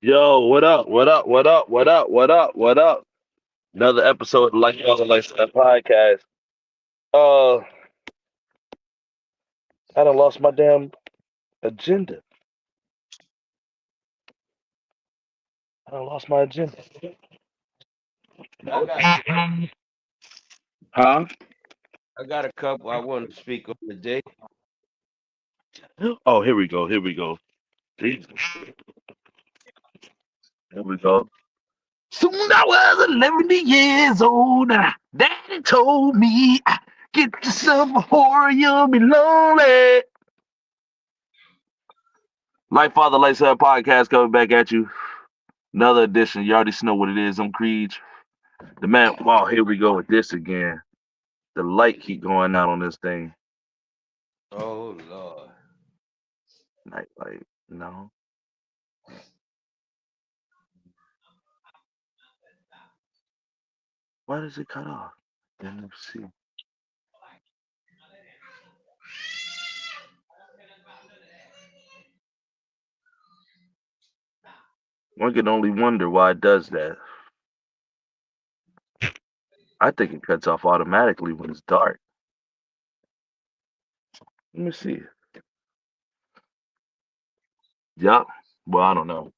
Yo, what up? What up? What up? What up? What up? What up? Another episode of Like Y'all Lifestyle Podcast. Uh, I done lost my damn agenda. I done lost my agenda. I got Huh? I got a couple I want to speak on today. Oh, here we go. Here we go. Jesus. Here we go. Soon I was 11 years old, and Daddy told me, "Get yourself a whore, you'll be lonely." Like Father Lifestyle Podcast coming back at you. Another edition. You already know what it is. I'm Creed. The man. Wow, here we go with this again. The light keep going out on this thing. Oh Lord. Like, no. Why does it cut off? NFC. One can only wonder why it does that. I think it cuts off automatically when it's dark. Let me see. Yup. Well, I don't know.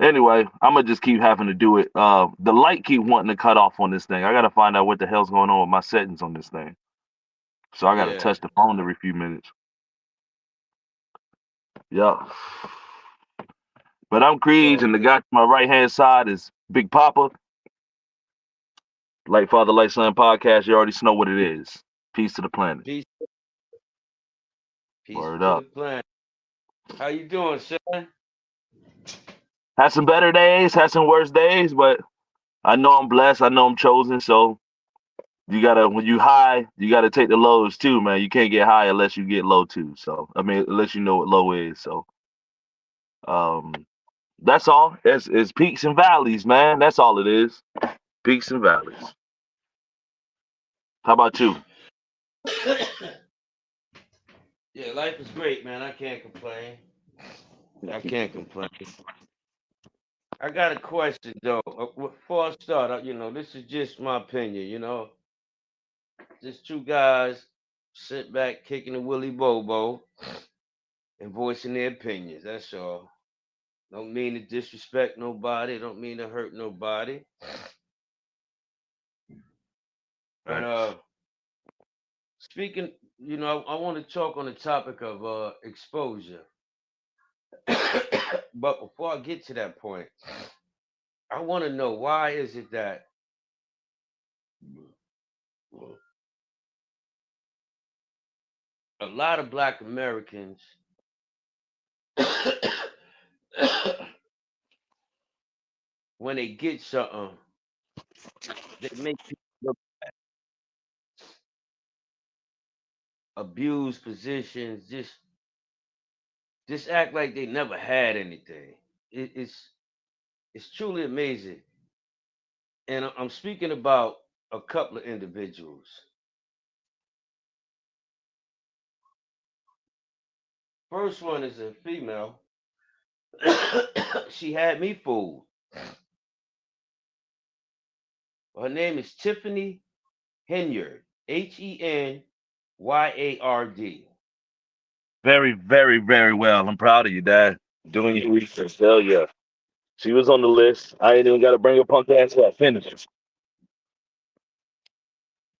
Anyway, I'm gonna just keep having to do it. The light keep wanting to cut off on this thing. I gotta find out what the hell's going on with my settings on this thing. So I gotta Yeah. touch the phone every few minutes. Yup. But I'm Creed, So and the guy to my right hand side is Big Papa. Light Father, Light Son podcast. You already know what it is. Peace to the planet. peace peace Word to the up. planet. How you doing, son? Had some better days, had some worse days, but I know I'm blessed. I know I'm chosen. So you gotta, when you high, you gotta take the lows too, man. You can't get high unless you get low too. So I mean, unless you know what low is. So um, that's all. It's peaks and valleys, man. That's all it is. Peaks and valleys. How about you? Yeah, life is great, man. I can't complain. I can't complain. I got a question though. Before I start, this is just my opinion. Just two guys sit back kicking a willy bobo and voicing their opinions. That's all. Don't mean to disrespect nobody. Don't mean to hurt nobody. But Right. speaking, I want to talk on the topic of exposure. But before I get to that point, I want to know why is it that a lot of Black Americans when they get something, they make people look abuse positions, just act like they never had anything. It's truly amazing, and I'm speaking about a couple of individuals. First one is a female. She had me fooled. Her name is Tiffany Henyard. Henyard. Very, very, very well. I'm proud of you, Dad. Doing your research. Hell yeah. She was on the list. I ain't even got to bring her punk ass up. Finish.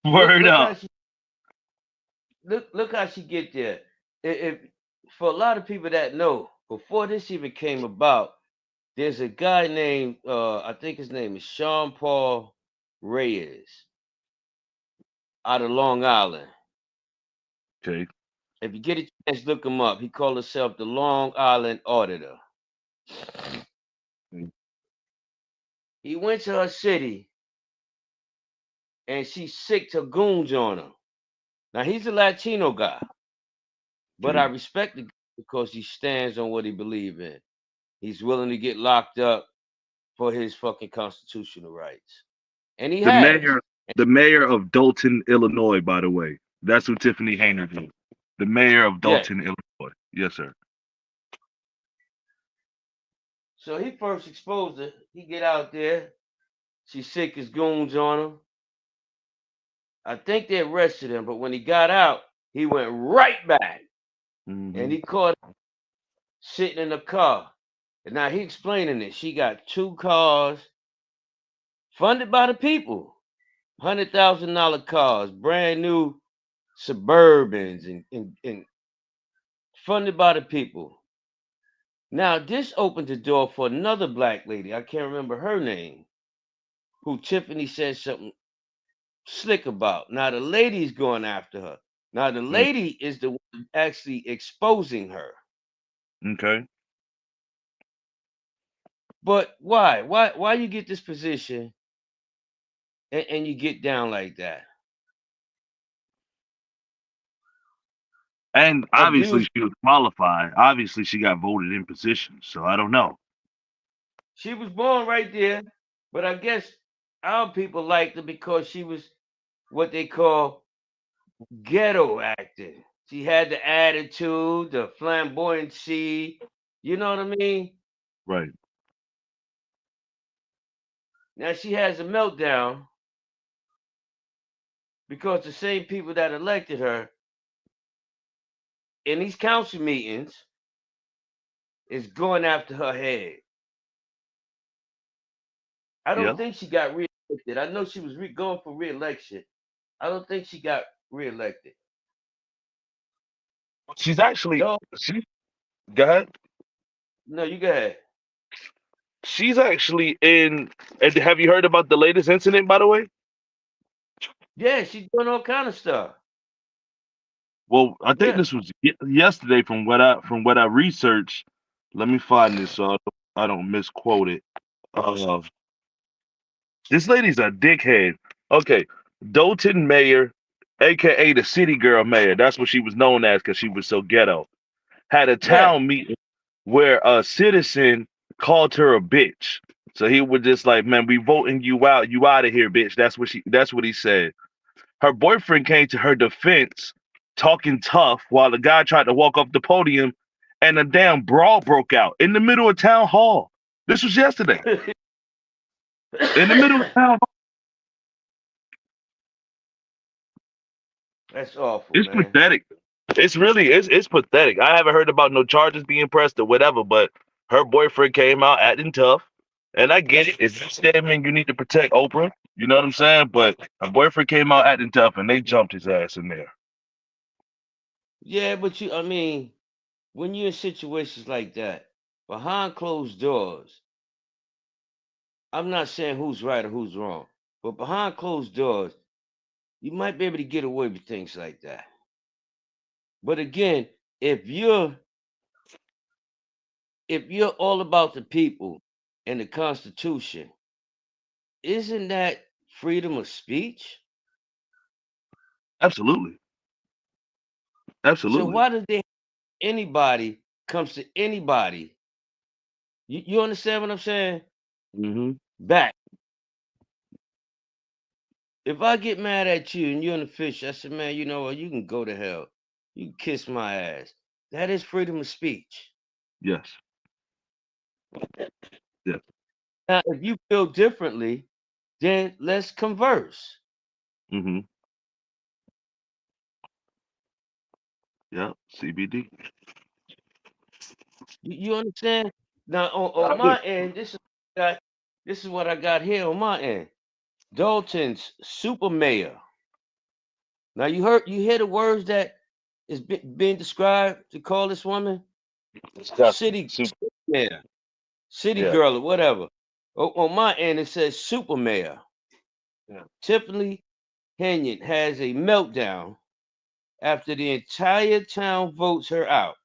Look, Word look up. how she look how she get there. If for a lot of people that know, before this even came about, there's a guy named I think his name is Sean Paul Reyes out of Long Island. Okay. If you get a chance, look him up. He called himself the Long Island Auditor. He went to her city and she sicked her goons on him. Now he's a Latino guy, but I Okay. respect the guy because he stands on what he believes in. He's willing to get locked up for his fucking constitutional rights. And he The has. mayor, the mayor of Dalton, Illinois, by the way. That's who Tiffany Hayner is. The mayor of Yeah. Dalton, Illinois. Yes, sir. So he first exposed her. He get out there. She sick his goons on him. I think they arrested him, but when he got out, he went right back and Mm-hmm. he caught her sitting in the car. And now he explaining it. She got two cars funded by the people. $100,000 cars, brand new Suburbans and funded by the people. Now this opened the door for another black lady. I can't remember her name, who Tiffany said something slick about. Now the lady's going after her. Now the Mm. lady is the one actually exposing her. Okay. But why? Why you get this position and you get down like that? And obviously Abuse. she was qualified. Obviously she got voted in position. So I don't know. She was born right there, but I guess our people liked her because she was what they call ghetto acting. She had the attitude, the flamboyancy. You know what I mean? Right. Now she has a meltdown because the same people that elected her in these council meetings is going after her head. I don't Yeah. think she got reelected. I know she was going for reelection. I don't think she got reelected. She's actually No, she go ahead. no, you go ahead. She's actually in. And have you heard about the latest incident, by the way? Yeah, she's doing all kind of stuff. Well, I think Yeah. this was yesterday from what I researched. Let me find this so I don't misquote it. Uh, this lady's a dickhead. Okay, Dolton Mayor, aka the City Girl Mayor. That's what she was known as because she was so ghetto. Had a Yeah. town meeting where a citizen called her a bitch. So he was just like, "Man, we voting you out. You out of here, bitch." That's what he said. Her boyfriend came to her defense, talking tough, while the guy tried to walk up the podium, and a damn brawl broke out in the middle of town hall. This was yesterday. In the middle of town hall. That's awful, It's man. pathetic. It's pathetic. I haven't heard about no charges being pressed or whatever, but her boyfriend came out acting tough. And I get it. If you stand man, you need to protect Oprah. You know what I'm saying? But her boyfriend came out acting tough and they jumped his ass in there. Yeah, but I mean, when you're in situations like that, behind closed doors, I'm not saying who's right or who's wrong, but behind closed doors, you might be able to get away with things like that. But again, if you're if you're all about the people and the Constitution, isn't that freedom of speech? Absolutely. So Absolutely. why does anybody comes to anybody? You understand what I'm saying? Hmm. Back. If I get mad at you and you're in the fish, I said, man, you know what? You can go to hell. You can kiss my ass. That is freedom of speech. Yes. Yes. Now, if you feel differently, then let's converse. Hmm. Yeah. CBD. You understand? Now, on I do. my end, this is what I got here on my end. Dalton's super mayor. Now you hear the words that is being described to call this woman Disgusting. city Super. mayor, city Yeah. girl, or whatever. On my end, it says super mayor. Yeah. Tiffany Henyon has a meltdown after the entire town votes her out,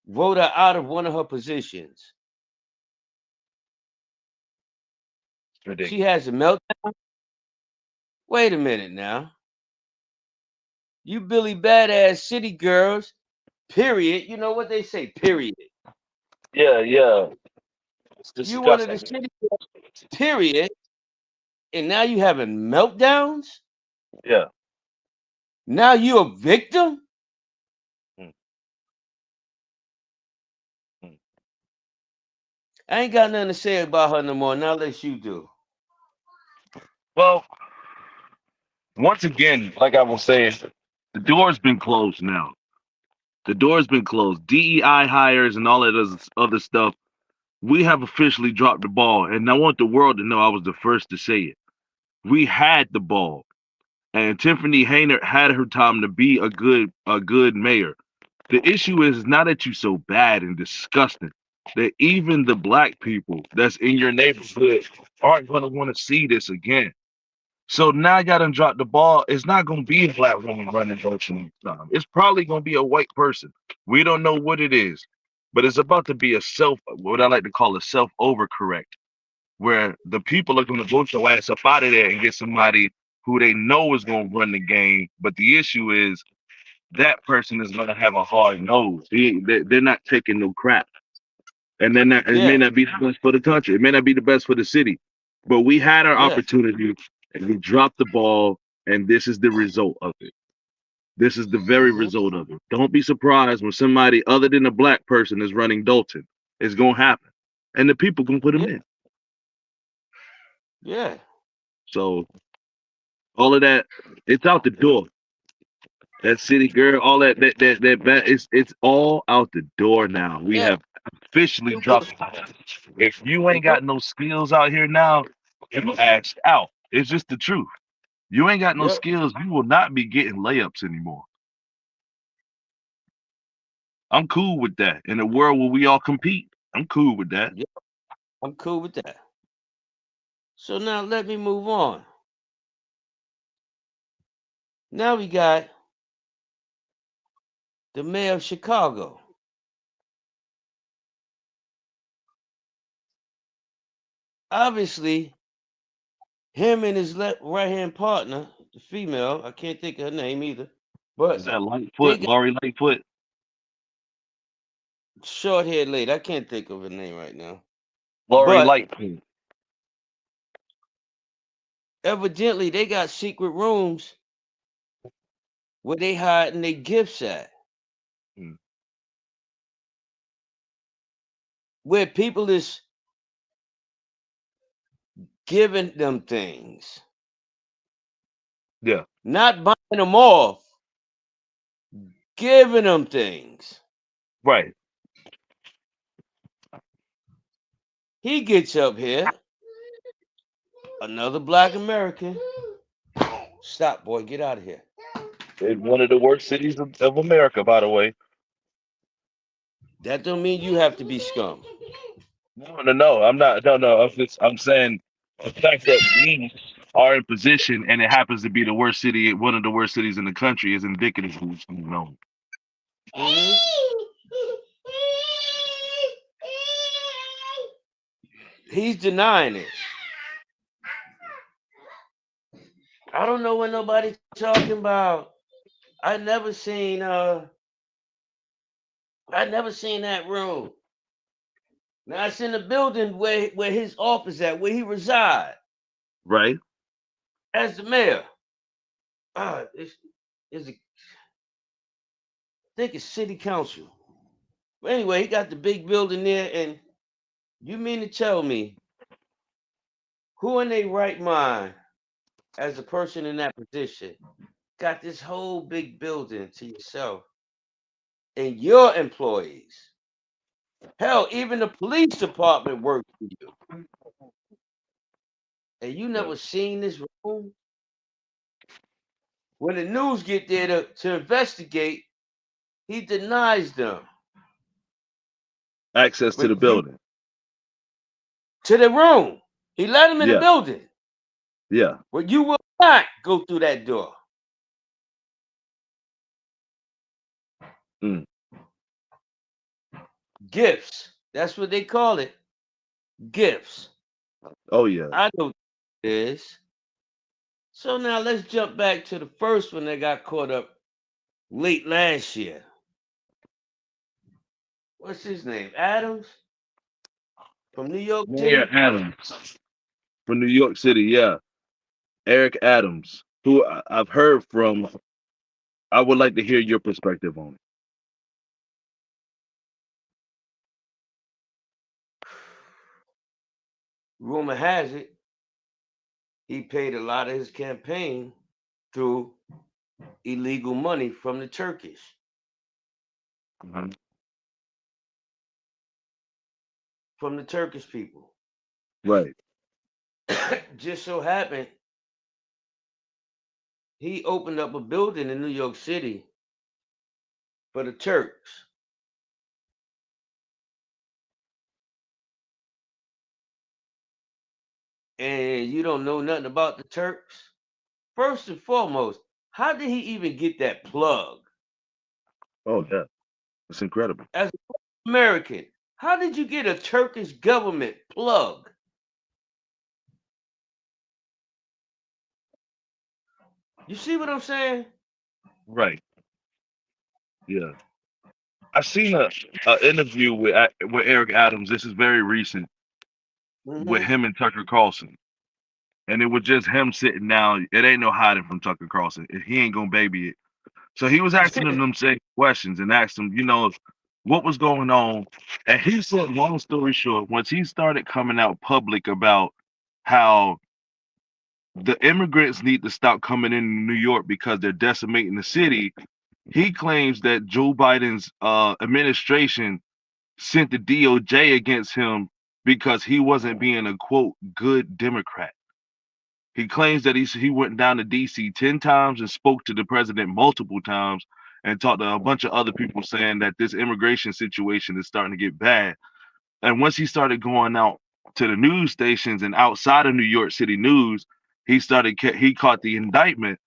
vote her out of one of her positions. She Ridiculous. has a meltdown. Wait a minute now. You Billy Badass city girls, period. You know what they say, period. Yeah. Yeah. It's You one of the disgusting. city girls, period. And now you having meltdowns? Yeah. Now you a victim? Mm, mm. I ain't got nothing to say about her no more. Now let you do. Well, once again, like I was saying, the door's been closed now. The door's been closed. DEI hires and all of this other stuff. We have officially dropped the ball, and I want the world to know I was the first to say it. We had the ball, and Tiffany Hayner had her time to be a good mayor. The issue is not that you're so bad and disgusting, that even the black people that's in your neighborhood aren't going to want to see this again. So now you done dropped the ball. It's not going to be a black woman running Ocean next time. It's probably going to be a white person. We don't know what it is, but it's about to be what I like to call a self overcorrect, where the people are going to vote your ass up out of there and get somebody who they know is going to run the game. But the issue is that person is going to have a hard nose. They're not taking no crap. And then it may Yeah, not be the best for the country. It may not be the best for the city. But we had our yeah, opportunity and we dropped the ball, and this is the result of it. This is the very hmm result of it. Don't be surprised when somebody other than a black person is running Dalton. It's gonna happen. And the people gonna put him yeah, in. yeah, So all of that, it's out the door. That city girl, all it's all out the door now. We yeah. have officially You will, dropped the ball. If you ain't mhm, got no skills out here now, you're asked out. It's just the truth. You ain't got no yep, skills, you will not be getting layups anymore. I'm cool with that. In a world where we all compete, I'm cool with that. yep. I'm cool with that. So now let me move on. Now we got the mayor of Chicago. Obviously, him and his right hand partner, the female, I can't think of her name either, Is but that they Lightfoot, got Laurie Lightfoot, short haired lady. I can't think of her name right now. Laurie But Lightfoot. evidently, they got secret rooms where they hiding their gifts at, Hmm. where people is giving them things, Yeah, not buying them off, giving them things. right. He gets up here, another black American. Stop, boy, get out of here. In one of the worst cities of America, by the way. That don't mean you have to be scum. No, no, no. I'm not. No, no. I'm saying the fact that we are in position and it happens to be the worst city, one of the worst cities in the country, is indicative of what's going on. Mhm. He's denying it. I don't know what nobody talking about. I never seen I never seen that room. Now it's in the building where his office at, where he reside Right? as the mayor. It's I think it's city council. But anyway, he got the big building there, and you mean to tell me who in their right mind, as a person in that position, got this whole big building to yourself and your employees? Hell, even the police department works for you, and you Yeah. never seen this room. When the news get there to investigate, he denies them. Access to the But you building. to the room. He let him in the Yeah. building. Yeah. But you will not go through that door. Mm. Gifts. That's what they call it. Gifts. Oh yeah. I know what it is. So now let's jump back to the first one that got caught up late last year. What's his name? Adams from New York Mayor City. Adams from New York City. Yeah. Eric Adams, who I've heard from. I would like to hear your perspective on it. rumor has it he paid a lot of his campaign through illegal money from the Turkish. Mhm. From the Turkish people. Right. Just so happened he opened up a building in New York City for the Turks. And you don't know nothing about the Turks? First and foremost, how did he even get that plug? Oh yeah, it's incredible. As an American, how did you get a Turkish government plug? You see what I'm saying? Right. Yeah. I seen a interview with Eric Adams. This is very recent with Hmm. him and Tucker Carlson, and it was just him sitting down. It ain't no hiding from Tucker Carlson. He ain't gonna baby it. So he was asking them same questions and asked them, what was going on. And he said, long story short, once he started coming out public about how the immigrants need to stop coming in New York because they're decimating the city, he claims that Joe Biden's administration sent the DOJ against him because he wasn't being a quote good Democrat. He claims that he went down to DC 10 times and spoke to the president multiple times and talked to a bunch of other people saying that this immigration situation is starting to get bad. And once he started going out to the news stations and outside of New York City news, he caught the indictment.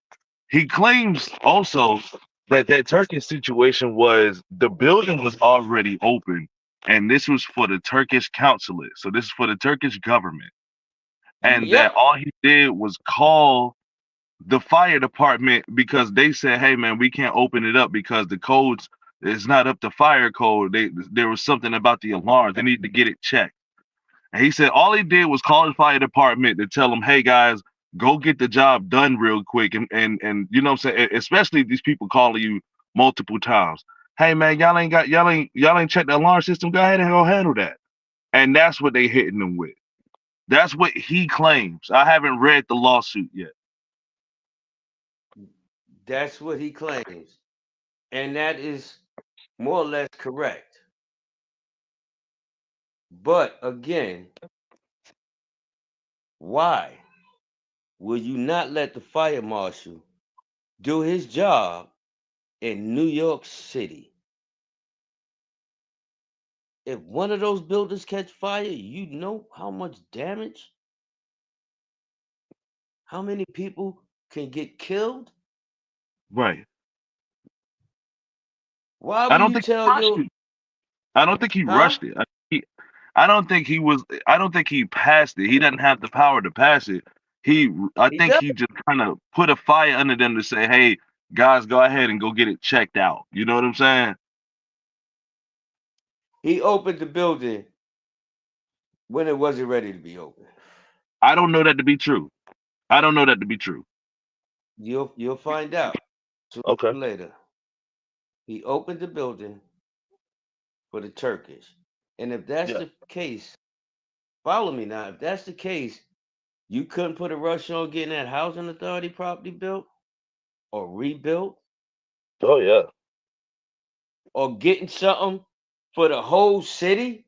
He claims also that that Turkish situation was the building was already open and this was for the Turkish consulate. So this is for the Turkish government. And that Yep. all he did was call the fire department because they said, "Hey man, we can't open it up because the codes is not up to fire code. There was something about the alarms. They need to get it checked." And he said all he did was call the fire department to tell them, "Hey guys, go get the job done real quick." And you know what I'm saying? Especially these people calling you multiple times. Hey man, y'all ain't checked the alarm system. Go ahead and go handle that. And that's what they hitting them with. That's what he claims. I haven't read the lawsuit yet. That's what he claims. And that is more or less correct. But again, why will you not let the fire marshal do his job in New York City? If one of those buildings catch fire, you know how much damage, how many people can get killed? Right. Why I will don't you think he tell rushed your it. I don't think he huh? rushed it. I don't think he was. I don't think he passed it. He doesn't have the power to pass it. I He think does. he just kind of put a fire under them to say, "Hey, guys, go ahead and go get it checked out." You know what I'm saying? He opened the building when it wasn't ready to be open. I don't know that to be true. I don't know that to be true. You'll find out sooner Okay. or later. He opened the building for the Turkish. And if that's Yeah. the case, follow me now. If that's the case, you couldn't put a rush on getting that housing authority property built or rebuilt Oh yeah. or getting something for the whole city.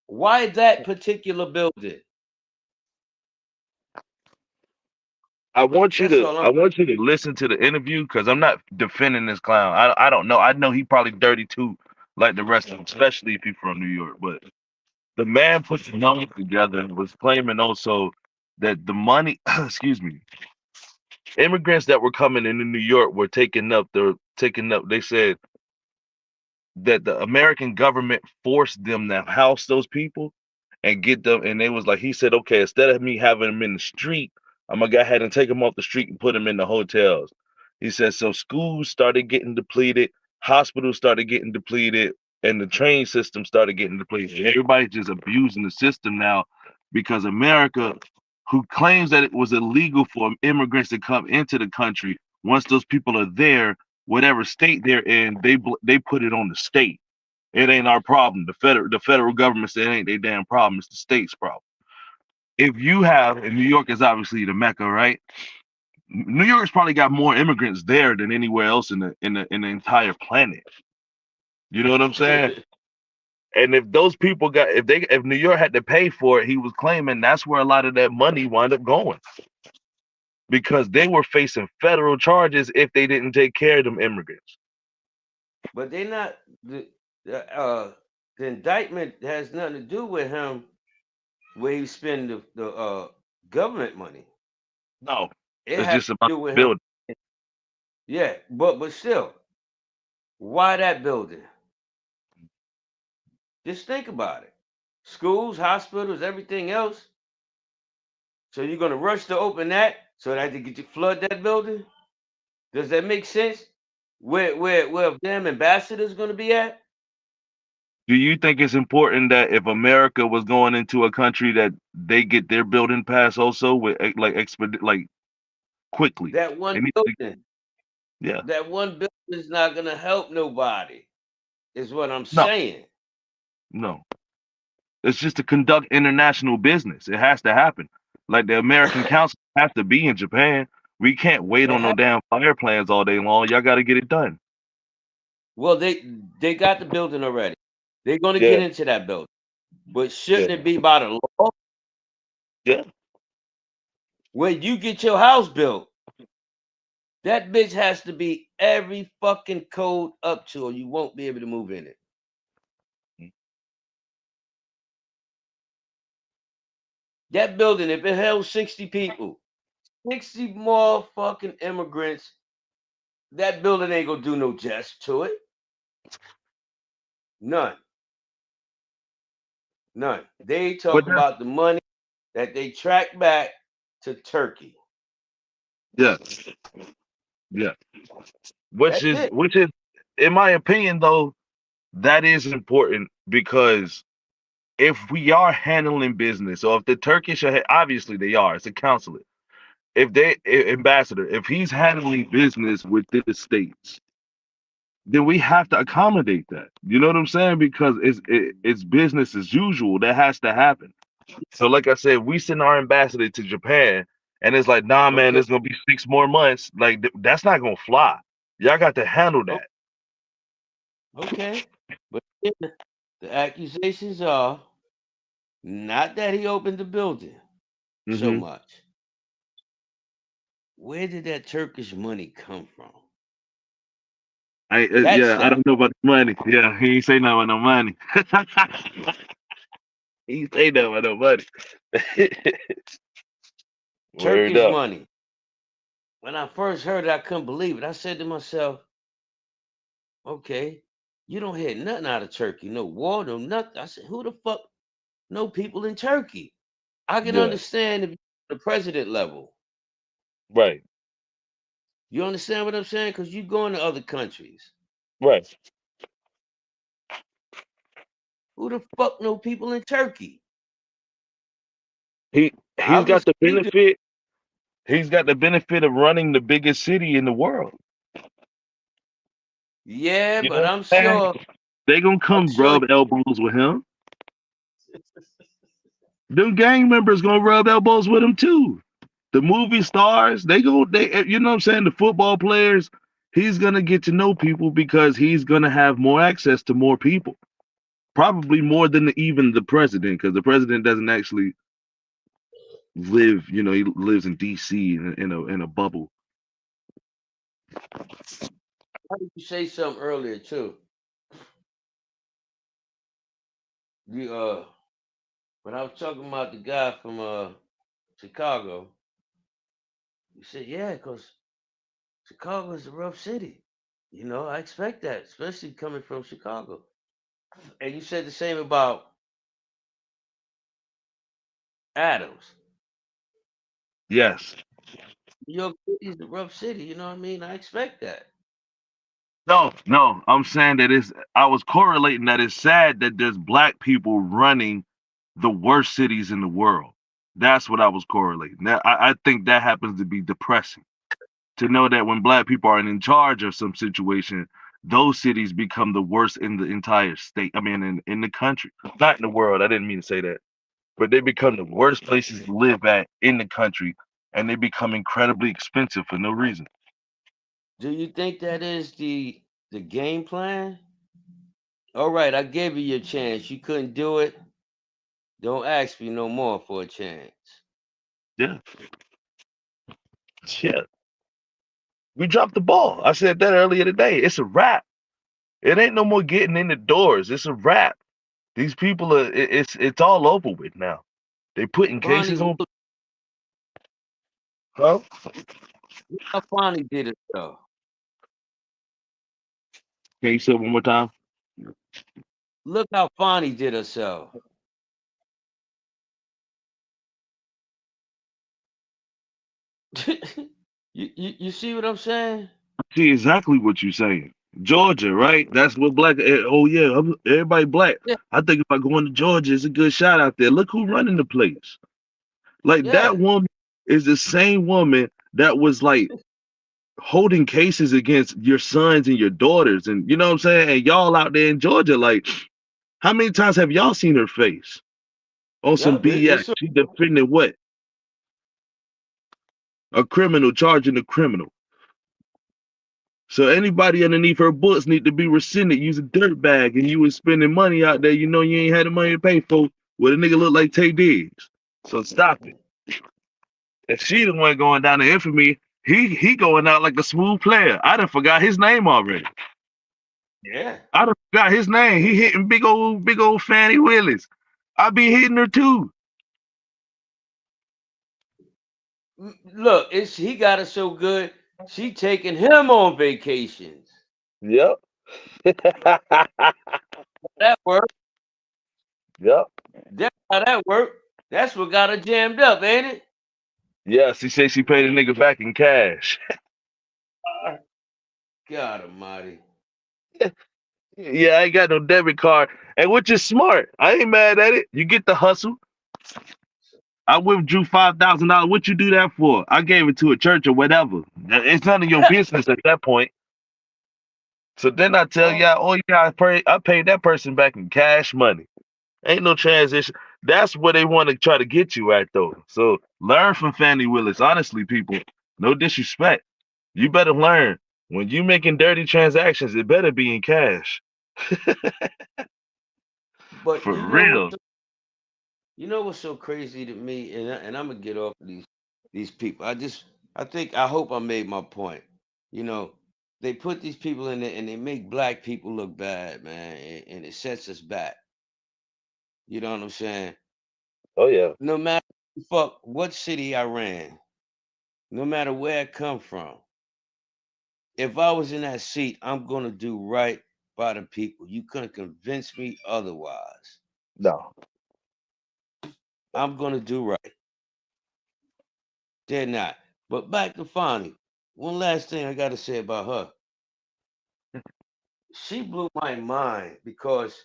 Why that particular building? That's all I I'm. want you to listen to the interview because I'm not defending this clown. I don't know. I know he probably 32 like the rest of them, especially if he's from New York. But the man put the numbers together and was claiming also that the money, excuse me, immigrants that were coming into New York were taking up. They said that the American government forced them to house those people and get them. And they was like, he said, okay, instead of me having them in the street, I'm gonna go ahead and take them off the street and put them in the hotels. He said, so schools started getting depleted, hospitals started getting depleted, and the train system started getting depleted. Everybody's just abusing the system now because America, who claims that it was illegal for immigrants to come into the country, once those people are there, whatever state they're in, they put it on the state. It ain't our problem. The federal government said it ain't their damn problem. It's the state's problem. If you have, and New York is obviously the mecca, right? New York's probably got more immigrants there than anywhere else in the entire planet. You know what I'm saying? And if those people got, if New York had to pay for it, he was claiming that's where a lot of that money wound up going because they were facing federal charges if they didn't take care of them immigrants. But they not the indictment has nothing to do with him where he spend the government money. No, It it's has just to about do with the him. building. Yeah, but still, why that building? Just think about it. Schools, hospitals, everything else. So you're gonna rush to open that so that they get to flood that building? Does that make sense? Where damn ambassadors gonna be at? Do you think it's important that if America was going into a country that they get their building passed also with like quickly? That one They need to, building, yeah. that one building is not gonna help nobody. Is what I'm No, saying. no. It's just to conduct international business. It has to happen. Like the American Council has to be in Japan. We can't wait They on no have, damn fire plans all day long. Y'all got to get it done. well, they got the building already. They're gonna get Yeah, into that building, but yeah, shouldn't it be by the law yeah. where you get your house built? That bitch has to be every fucking code up to, or you won't be able to move in it. That building, if it held 60 people, 60 more fucking immigrants, that building ain't gonna do no justice to it. None. None. They But talk that's about the money that they track back to Turkey. yeah, yeah. Which That's is it. which is, in my opinion, though, that is important because if we are handling business, or if the Turkish are, obviously they are, it's a consulate. If ambassador, if he's handling business with the states, then we have to accommodate that. You know what I'm saying? Because it's business as usual. That has to happen. So, like I said, we send our ambassador to Japan, and it's like, nah, man, Okay. it's gonna be 6 more months. Like that's not gonna fly. Y'all got to handle o- that. Okay. But yeah, the accusations are not that he opened the building so Hmm. much. Where did that Turkish money come from? That's Yeah, the I don't know about the money. Yeah, he ain't say nothing about no money. He ain't say nothing about no money. Word Turkish up. money. When I first heard it, I couldn't believe it. I said to myself, okay, you don't hear nothing out of Turkey. No war, no nothing. I said, who the fuck know people in Turkey? I can Yeah, understand if you're the president level. right, You understand what I'm saying? Because you going to other countries. right. Who the fuck know people in Turkey? He he's got Obviously the you do. benefit. He's got the benefit of running the biggest city in the world. Yeah, You but know what I'm saying? They gonna I'm come sure. rub elbows with him. Them gang members gonna rub elbows with him too. The movie stars, you know what I'm saying? The football players, he's gonna get to know people because he's gonna have more access to more people. Probably more than even the president, because the president doesn't actually live. He lives in DC in a bubble. How did you say something earlier too? You when I was talking about the guy from Chicago, you said, yeah, because Chicago is a rough city. I expect that, especially coming from Chicago. And you said the same about Adams. Yes. New York City is a rough city. You know what I mean? I expect that. No, no. I'm saying that I was correlating that it's sad that there's black people running the worst cities in the world. That's what I was correlating. I think that happens to be depressing to know that when black people are in charge of some situation, those cities become the worst in the entire state. I mean, in the country, not in the world. I didn't mean to say that, but they become the worst places to live at in the country, and they become incredibly expensive for no reason. Do you think that is the game plan? All right, I gave you your chance. You couldn't do it. Don't ask me no more for a chance. Yeah, yeah. We dropped the ball. I said that earlier today. It's a wrap. It ain't no more getting in the doors. It's a wrap. These people are. It's all over with now. They putting Fonny, cases on. Huh? look how Fonny did it though. Can you say it one more time? Look how Fonny did herself. You see what I'm saying? See exactly what you're saying. Georgia, right? That's what black. Oh yeah, everybody black. Yeah, I think if I go into Georgia, it's a good shot out there. Look who running the place. Like that yeah. woman is the same woman that was like holding cases against your sons and your daughters, and you know what I'm saying. And y'all out there in Georgia, like, how many times have y'all seen her face on some Yep, BS? it's a, She defended what? A criminal charging a criminal. So anybody underneath her books need to be rescinded. Use a dirt bag, and you was spending money out there. You know you ain't had the money to pay for. What a nigga look like Tay Diggs. So stop it. If she the one going down to infamy, he going out like a smooth player. I done forgot his name already. yeah. I done forgot his name. He hitting big old Fannie Willis. I be hitting her too. Look, it's he got it so good. She taking him on vacations. Yep. That worked. Yep. That's how that worked. That's what got her jammed up, ain't it? Yeah, she said she paid the nigga back in cash. God Almighty. Yeah, I ain't got no debit card. And which is smart. I ain't mad at it. You get the hustle. I withdrew $5,000. What you do that for? I gave it to a church or whatever. It's none of your business at that point. So then I tell Oh, y'all, oh yeah, I paid that person back in cash money. Ain't no transition. That's where they want to try to get you at though. So learn from Fannie Willis. Honestly, people, no disrespect. You better learn. When you making dirty transactions, it better be in cash. but For real. you know what's so crazy to me, and I'm gonna get off of these people. I hope I made my point. You know, they put these people in there and they make black people look bad, man, and it sets us back. You know what I'm saying? Oh yeah. No matter fuck what city I ran, no matter where I come from, if I was in that seat, I'm gonna do right by the people. You couldn't convince me otherwise. No. I'm gonna do right. They're not. But back to Fonny. One last thing I gotta say about her. She blew my mind because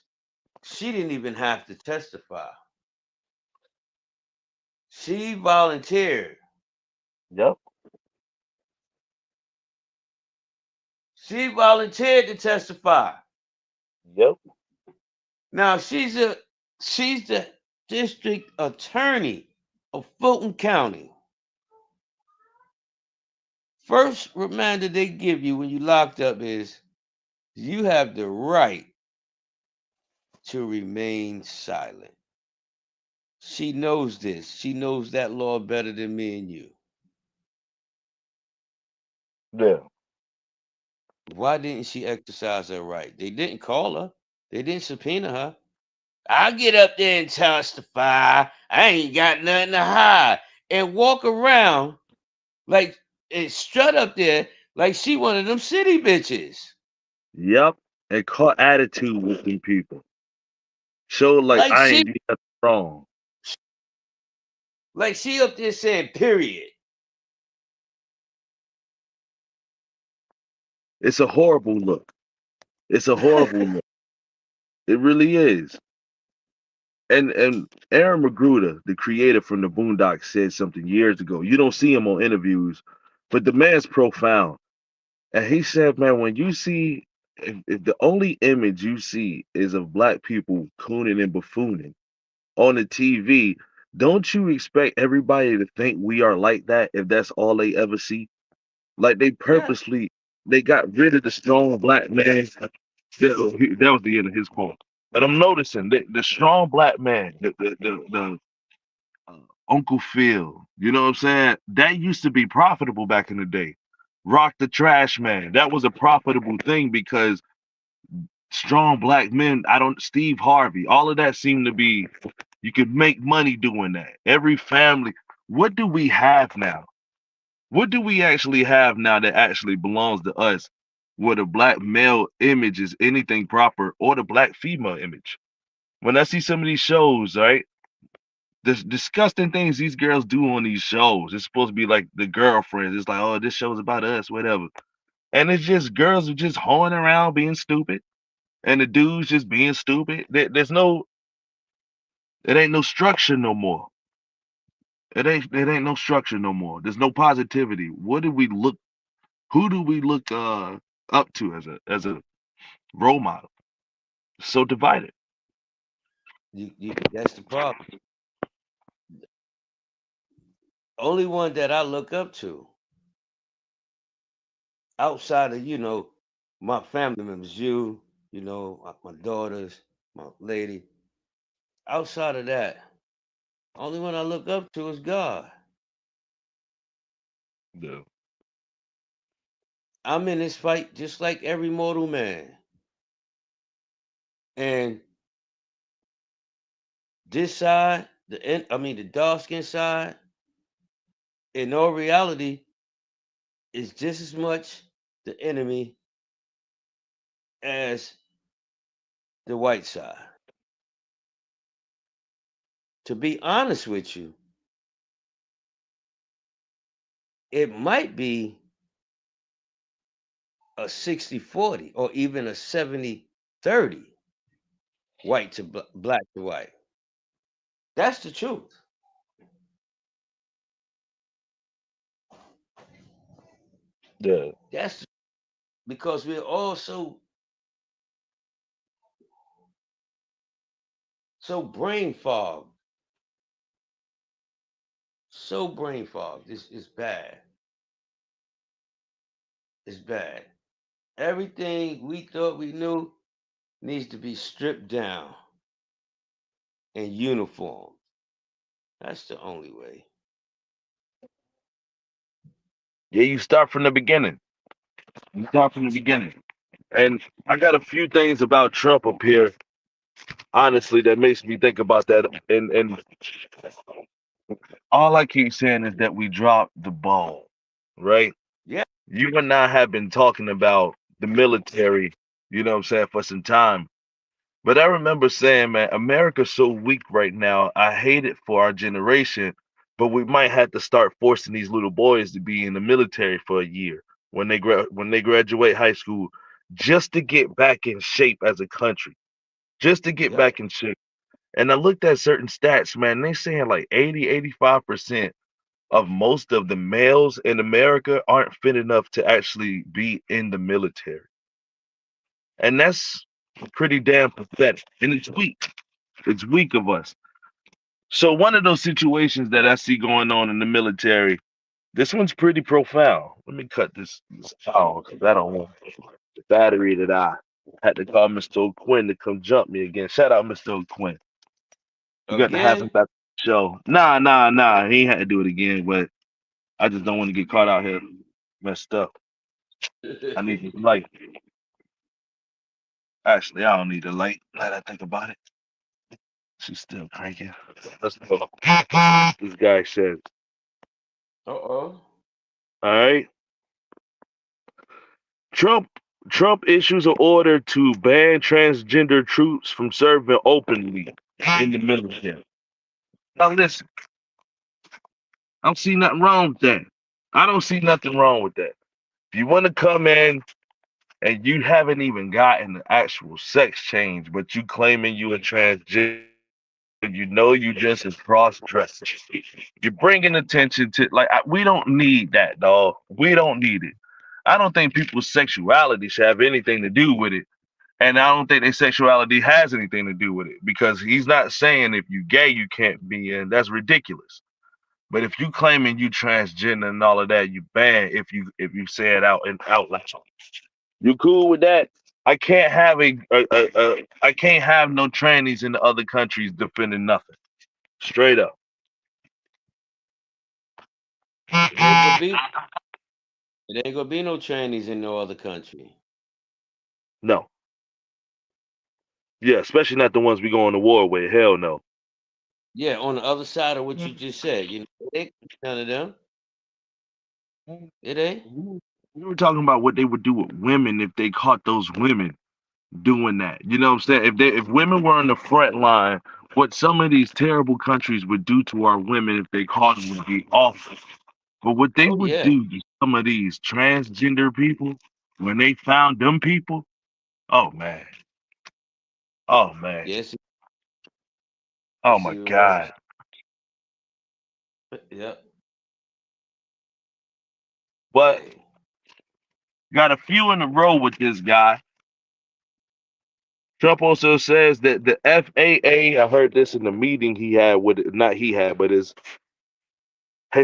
she didn't even have to testify. She volunteered. Yep. She volunteered to testify. Yep. Now she's the district attorney of Fulton County. First reminder they give you when you locked up is you have the right to remain silent. She knows this. She knows that law better than me and you. Yeah. Why didn't she exercise her right? They didn't call her. They didn't subpoena her. I'll get up there and testify. I ain't got nothing to hide. And walk around like and strut up there like she one of them city bitches. Yep. And caught attitude with them people. Show like Like I she ain't did nothing wrong. like she up there saying period. It's a horrible look. It's a horrible look. It really is. And Aaron Magruder, the creator from the Boondocks, said something years ago. You don't see him on interviews, but the man's profound. And he said, man, when you see if the only image you see is of black people cooning and buffooning on the TV, don't you expect everybody to think we are like that if that's all they ever see? Like they Yeah, purposely they got rid of the strong black man. That was the end of his quote. But I'm noticing the strong black man, the uh, Uncle Phil, you know what I'm saying? That used to be profitable back in the day. Rock the Trash Man, that was a profitable thing because strong black men, I don't, Steve Harvey, all of that seemed to be, you could make money doing that. Every family, what do we have now? What do we actually have now that actually belongs to us? Where the black male image is anything proper or the black female image? When I see some of these shows, right? The disgusting things these girls do on these shows. It's supposed to be like the girlfriends. It's like, oh, this show's about us, whatever. And it's just girls are just hoeing around being stupid. And the dudes just being stupid. There's no, it ain't no structure no more. It ain't no structure no more. There's no positivity. What do we look who do we look up to as a role model? So divided. that's the problem. Only one that I look up to outside of my family members, my daughters, my lady. Outside of that, only one I look up to is God. Yeah. I'm in this fight just like every mortal man, and this side, the dark skin side, in all reality, is just as much the enemy as the white side. To be honest with you, it might be a 60-40 or even a 70-30 white to black to white. That's the truth. Yeah. That's because we're all so brain fogged. So brain fogged. It's bad. It's bad. Everything we thought we knew needs to be stripped down and uniform. That's the only way. Yeah, you start from the beginning. You start from the beginning. And I got a few things about Trump up here, honestly, that makes me think about that. And all I keep saying is that we dropped the ball, right? Yeah, You and I have been talking about the military, you know what I'm saying, for some time. But I remember saying, man, America's so weak right now. I hate it for our generation, but we might have to start forcing these little boys to be in the military for a year when they graduate high school, just to get back in shape as a country, just to get yep, back in shape. And I looked at certain stats, man. They saying like 85% of most of the males in America aren't fit enough to actually be in the military. And that's pretty damn pathetic. And it's weak. It's weak of us. So one of those situations that I see going on in the military, this one's pretty profound. Let me cut this out because I don't want the battery that I had to call Mr. O'Quinn to come jump me again. Shout out Mr. O'Quinn. You got to have him again. back on the show. Nah. He ain't had to do it again, but I just don't want to get caught out here messed up. I need the light. Actually, I don't need the light. Now that I think about it. She's still cranking. Let's go. This guy says, Uh-oh. all right. Trump Trump issues an order to ban transgender troops from serving openly in the military. Now listen, I don't see nothing wrong with that. I don't see nothing wrong with that. If you want to come in and you haven't even gotten the actual sex change, but you claiming you a transgender, you know you just as cross-dressed. You're bringing attention to we don't need that, dog. We don't need it. I don't think people's sexuality should have anything to do with it. And I don't think their sexuality has anything to do with it because he's not saying if you gay you can't be in. That's ridiculous. But if you claiming you transgender and all of that, you bad if you say it out loud. You cool with that? I can't have I can't have no trannies in the other countries defending nothing. Straight up. It ain't gonna be. It ain't gonna be no Chinese in no other country. No. Yeah, especially not the ones we going to war with. Hell no. Yeah, on the other side of what you just said, it ain't none of them. It ain't. We were talking about what they would do with women if they caught those women doing that. You know what I'm saying? If women were on the front line, what some of these terrible countries would do to our women if they caught them would be awful. But what they Oh would yeah. do to some of these transgender people when they found them people, oh man, oh man, Yes, oh it's my even God. worse. Yep. But Hey. got a few in a row with this guy. Trump also says that the FAA, I heard this in the meeting he had with, not he had, but his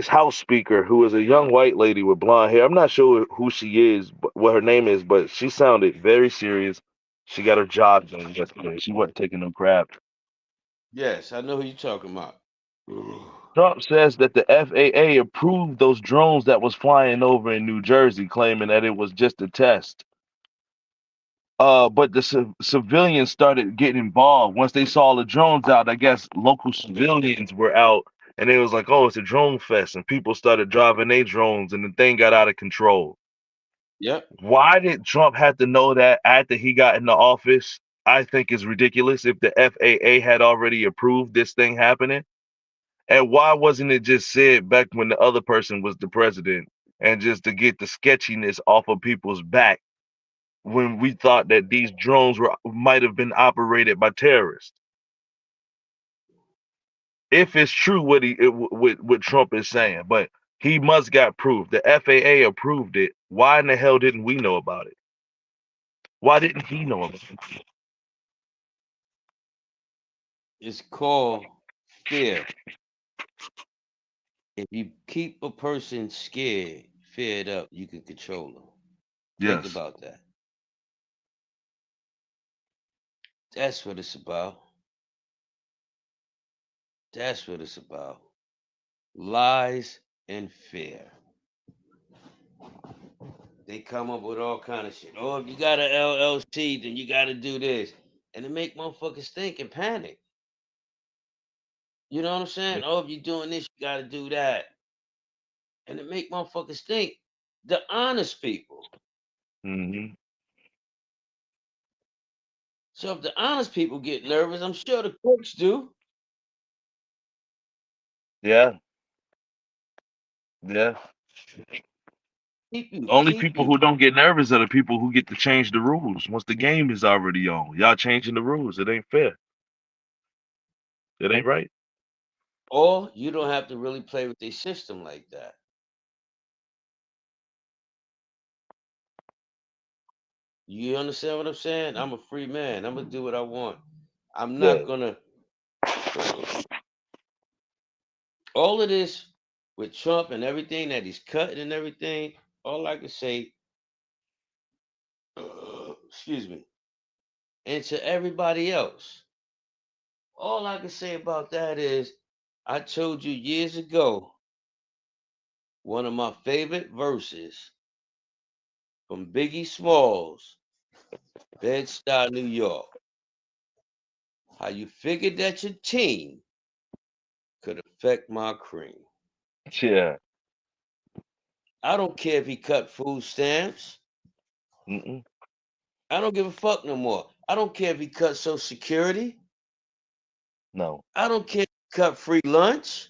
House Speaker, who is a young white lady with blonde hair. I'm not sure who she is, what her name is, but she sounded very serious. She got her job done yesterday. She wasn't taking no crap. Yes, I know who you're talking about. Trump says that the FAA approved those drones that was flying over in New Jersey, claiming that it was just a test. But the civilians started getting involved once they saw the drones out. I guess local civilians were out, and it was like, "Oh, it's a drone fest," and people started driving their drones, and the thing got out of control. Yep. Why did Trump have to know that after he got in the office? I think is ridiculous. If the FAA had already approved this thing happening, and why wasn't it just said back when the other person was the president, and just to get the sketchiness off of people's back? When we thought that these drones were might have been operated by terrorists. If it's true what Trump is saying, but he must got proof. The FAA approved it. Why in the hell didn't we know about it? Why didn't he know about it? It's called fear. If you keep a person scared, feared up, you can control them. Think Yes. about that. That's what it's about. That's what it's about. Lies and fear. They come up with all kind of shit. Oh, if you got an LLC, then you got to do this, and it make motherfuckers think and panic. You know what I'm saying? Oh, if you're doing this, you got to do that, and it make motherfuckers think. The honest people. Hmm. So if the honest people get nervous, I'm sure the crooks do. Yeah. Yeah. Only Keep people you. who don't get nervous are the people who get to change the rules once the game is already on. Y'all changing the rules. It ain't fair. It ain't right. Or you don't have to really play with their system like that. You understand what I'm saying? I'm a free man. I'm gonna do what I want. I'm Yeah. not gonna. All of this with Trump and everything that he's cutting and everything. All I can say, excuse me, and to everybody else, all I can say about that is, I told you years ago, one of my favorite verses from Biggie Smalls, Bed-Stuy, New York. How you figured that your team could affect my cream. Yeah. I don't care if he cut food stamps. Mm-mm. I don't give a fuck no more. I don't care if he cut Social Security. No. I don't care if he cut free lunch.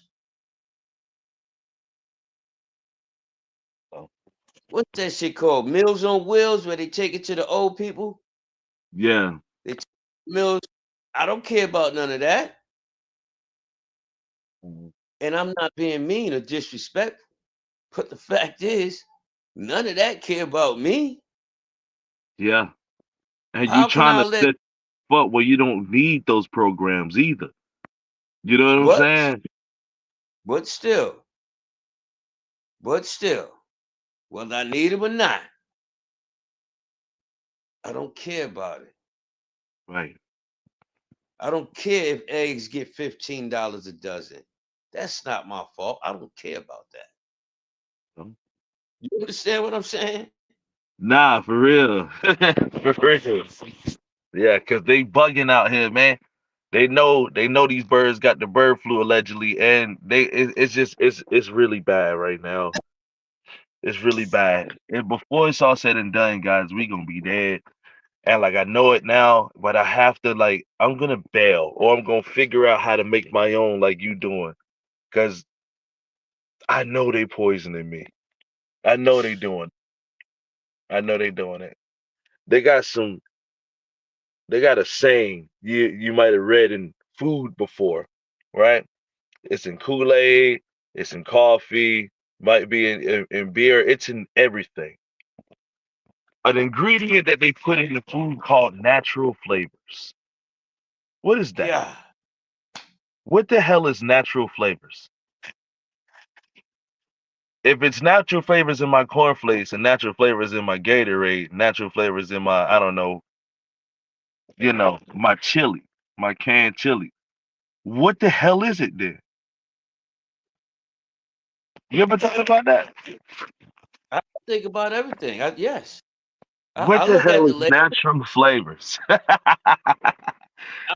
No. What's that shit called? Meals on Wheels, where they take it to the old people. Yeah. They take meals. I don't care about none of that. Mhm. And I'm not being mean or disrespectful. But the fact is, None of that care about me. Yeah. And you How can trying I to let set up where you don't need those programs either. You know what I'm but saying? but still, but still, whether I need them or not, I don't care about it. Right. I don't care if eggs get $15 a dozen. That's not my fault. I don't care about that. So, You understand what I'm saying? nah, for real. For real. Yeah, cause they bugging out here, man. They know these birds got the bird flu allegedly, and it's just it's really bad right now. It's really bad. And before it's all said and done, guys, we gonna be dead. And like I know it now, but I have to like I'm gonna bail or I'm gonna figure out how to make my own like you doing. Cause I know they poisoning me. I know they doing. I know they doing it. They got some. They got a saying you might have read in food before, right? It's in Kool Aid. It's in coffee. Might be in beer. It's in everything. An ingredient that they put in the food called natural flavors. What is that? Yeah. What the hell is natural flavors? If it's natural flavors in my cornflakes and natural flavors in my Gatorade, natural flavors in my I don't know, my chili, my canned chili. What the hell is it then? You ever thought about that? I think about everything. Yes. What I the look at hell the is label. natural flavors? I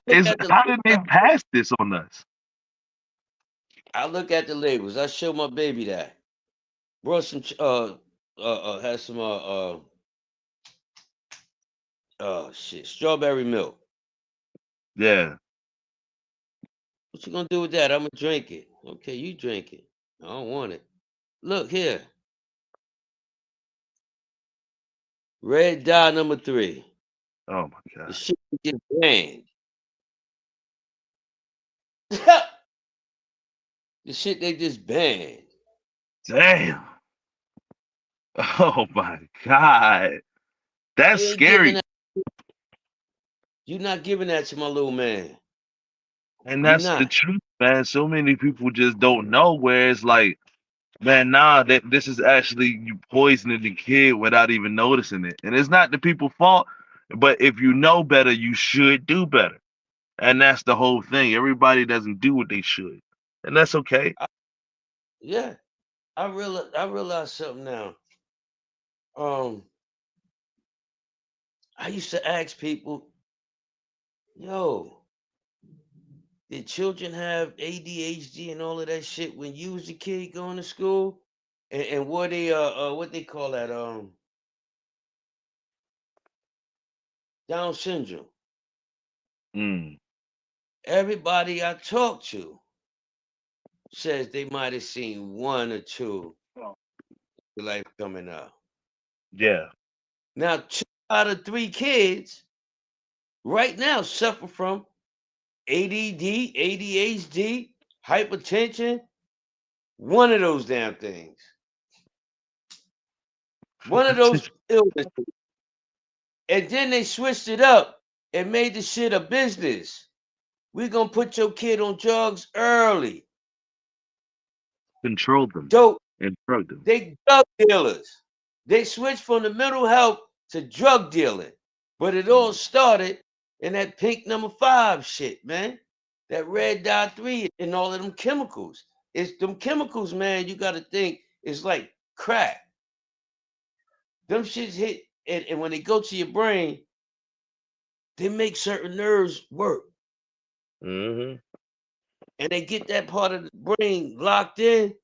look Is at the how did they labels. pass this on us? I look at the labels. I show my baby that. Brought some had some shit, strawberry milk. Yeah. What you gonna do with that? I'm gonna drink it. Okay, you drink it. I don't want it. Look here. Red dye number 3. Oh my The god. shit get banned. The shit they just banned. Damn. Oh my god. That's You ain't giving scary. that. You not giving that to my little man. And You that's the not. truth, man. So many people just don't know where it's like, man, nah, that this is actually you poisoning the kid without even noticing it. And it's not the people's fault, but if you know better, you should do better. And that's the whole thing. Everybody doesn't do what they should. And that's okay. I, yeah. I realize something now. Um, I used to ask people, yo, did children have ADHD and all of that shit when you was a kid going to school? And what they what they call that Down syndrome. Mm, Everybody I talked to says they might have seen one or two life coming out. yeah. Now 2 out of 3 kids right now suffer from ADD, ADHD, hypertension, one of those damn things. One of those illnesses. And then they switched it up and made the shit a business. We're gonna put your kid on drugs early. Control them Dope. and drug them. They drug dealers. They switched from the mental health to drug dealing. But it all Mm, started in that pink number 5 shit, man. That red dot 3 and all of them chemicals. It's them chemicals, man, you gotta think it's like crack. Them shits hit and when they go to your brain, they make certain nerves work. mm-hmm. And they get that part of the brain locked in.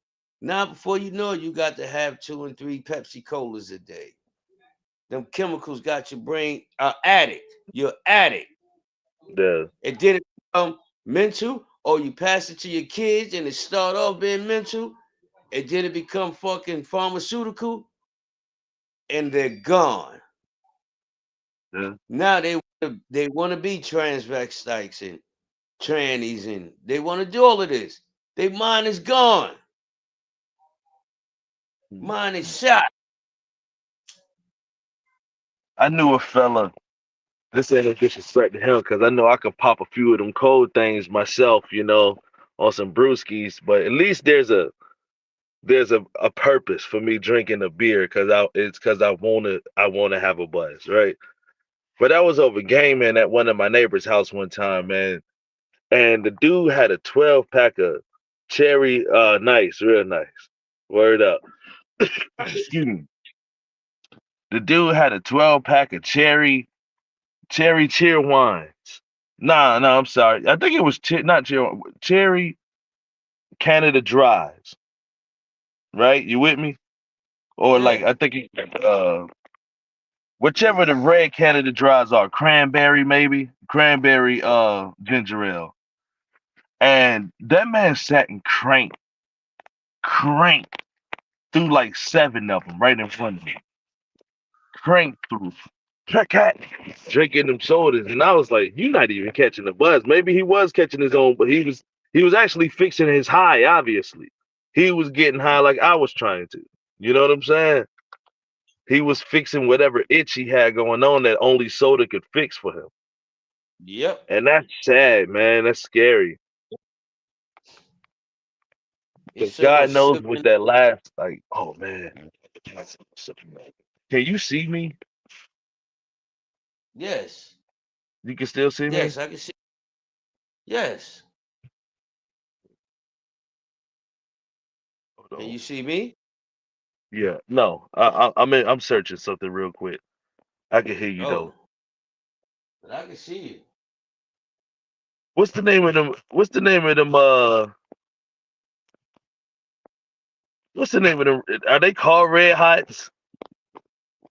Now, before you know it, you got to have 2 and 3 Pepsi Colas a day. Them chemicals got your brain addict. You're addict. Yeah. It didn't become mental, or you pass it to your kids and it start off being mental. It didn't become fucking pharmaceutical, and they're gone. Yeah. Now they want to be transvestites and trannies, and they want to do all of this. Their mind is gone. Mm, Mine is shot. I knew a fella. This ain't a disrespect to him because I know I could pop a few of them cold things myself, on some brewskis. But at least there's a purpose for me drinking a beer because I wanna have a buzz, right? But I was over gaming at one of my neighbor's house one time, man, and the dude had a 12 pack of cherry, nice, real nice. Word up. Excuse me. The dude had a 12 pack of cherry cheer wines. Nah, no, I'm sorry. I think it was not cherry Canada Dries, right? You with me? Or like Yeah. I think whichever the red Canada Dries are, cranberry maybe, cranberry ginger ale. And that man sat and cranked through like seven of them right in front of me. Cranked through. Cat drinking them sodas, and I was like, "You're not even catching the buzz." Maybe he was catching his own, but he was actually fixing his high. Obviously, he was getting high like I was trying to. You know what I'm saying? He was fixing whatever itch he had going on that only soda could fix for him, Yep. and that's sad, man. That's scary. He Because sitting there God knows sipping. what that last, like, oh man. Can you see me? Yes. You can still see me? Yes, I can see. Yes. Hold Can on. you see me? Yeah, no. I'm searching something real quick. I can hear you though. Oh, but I can see you. What's the name of them? What's the name of them? Are they called Red Hots?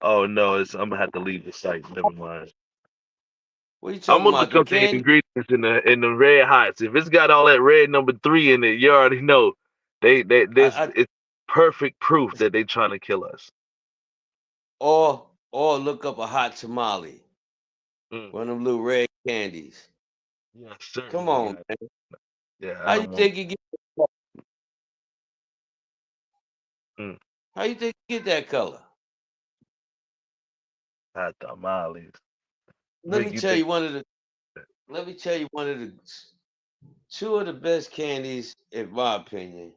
Oh no, I'm gonna have to leave the site. Never mind. What are you I'm talking gonna about? look The up the candy? ingredients in the Red Hots. If it's got all that red number 3 in it, you already know this I it's perfect proof that they trying to kill us. or look up a hot tamale. Mm. One of them little red candies. Yeah, Come certainly on, got. man. Yeah, I How you don't want. think you get? Mm, How you think you get that color? hot tamales. Let me Make you tell think. you one of the. Let me tell you one of the two of the best candies, in my opinion,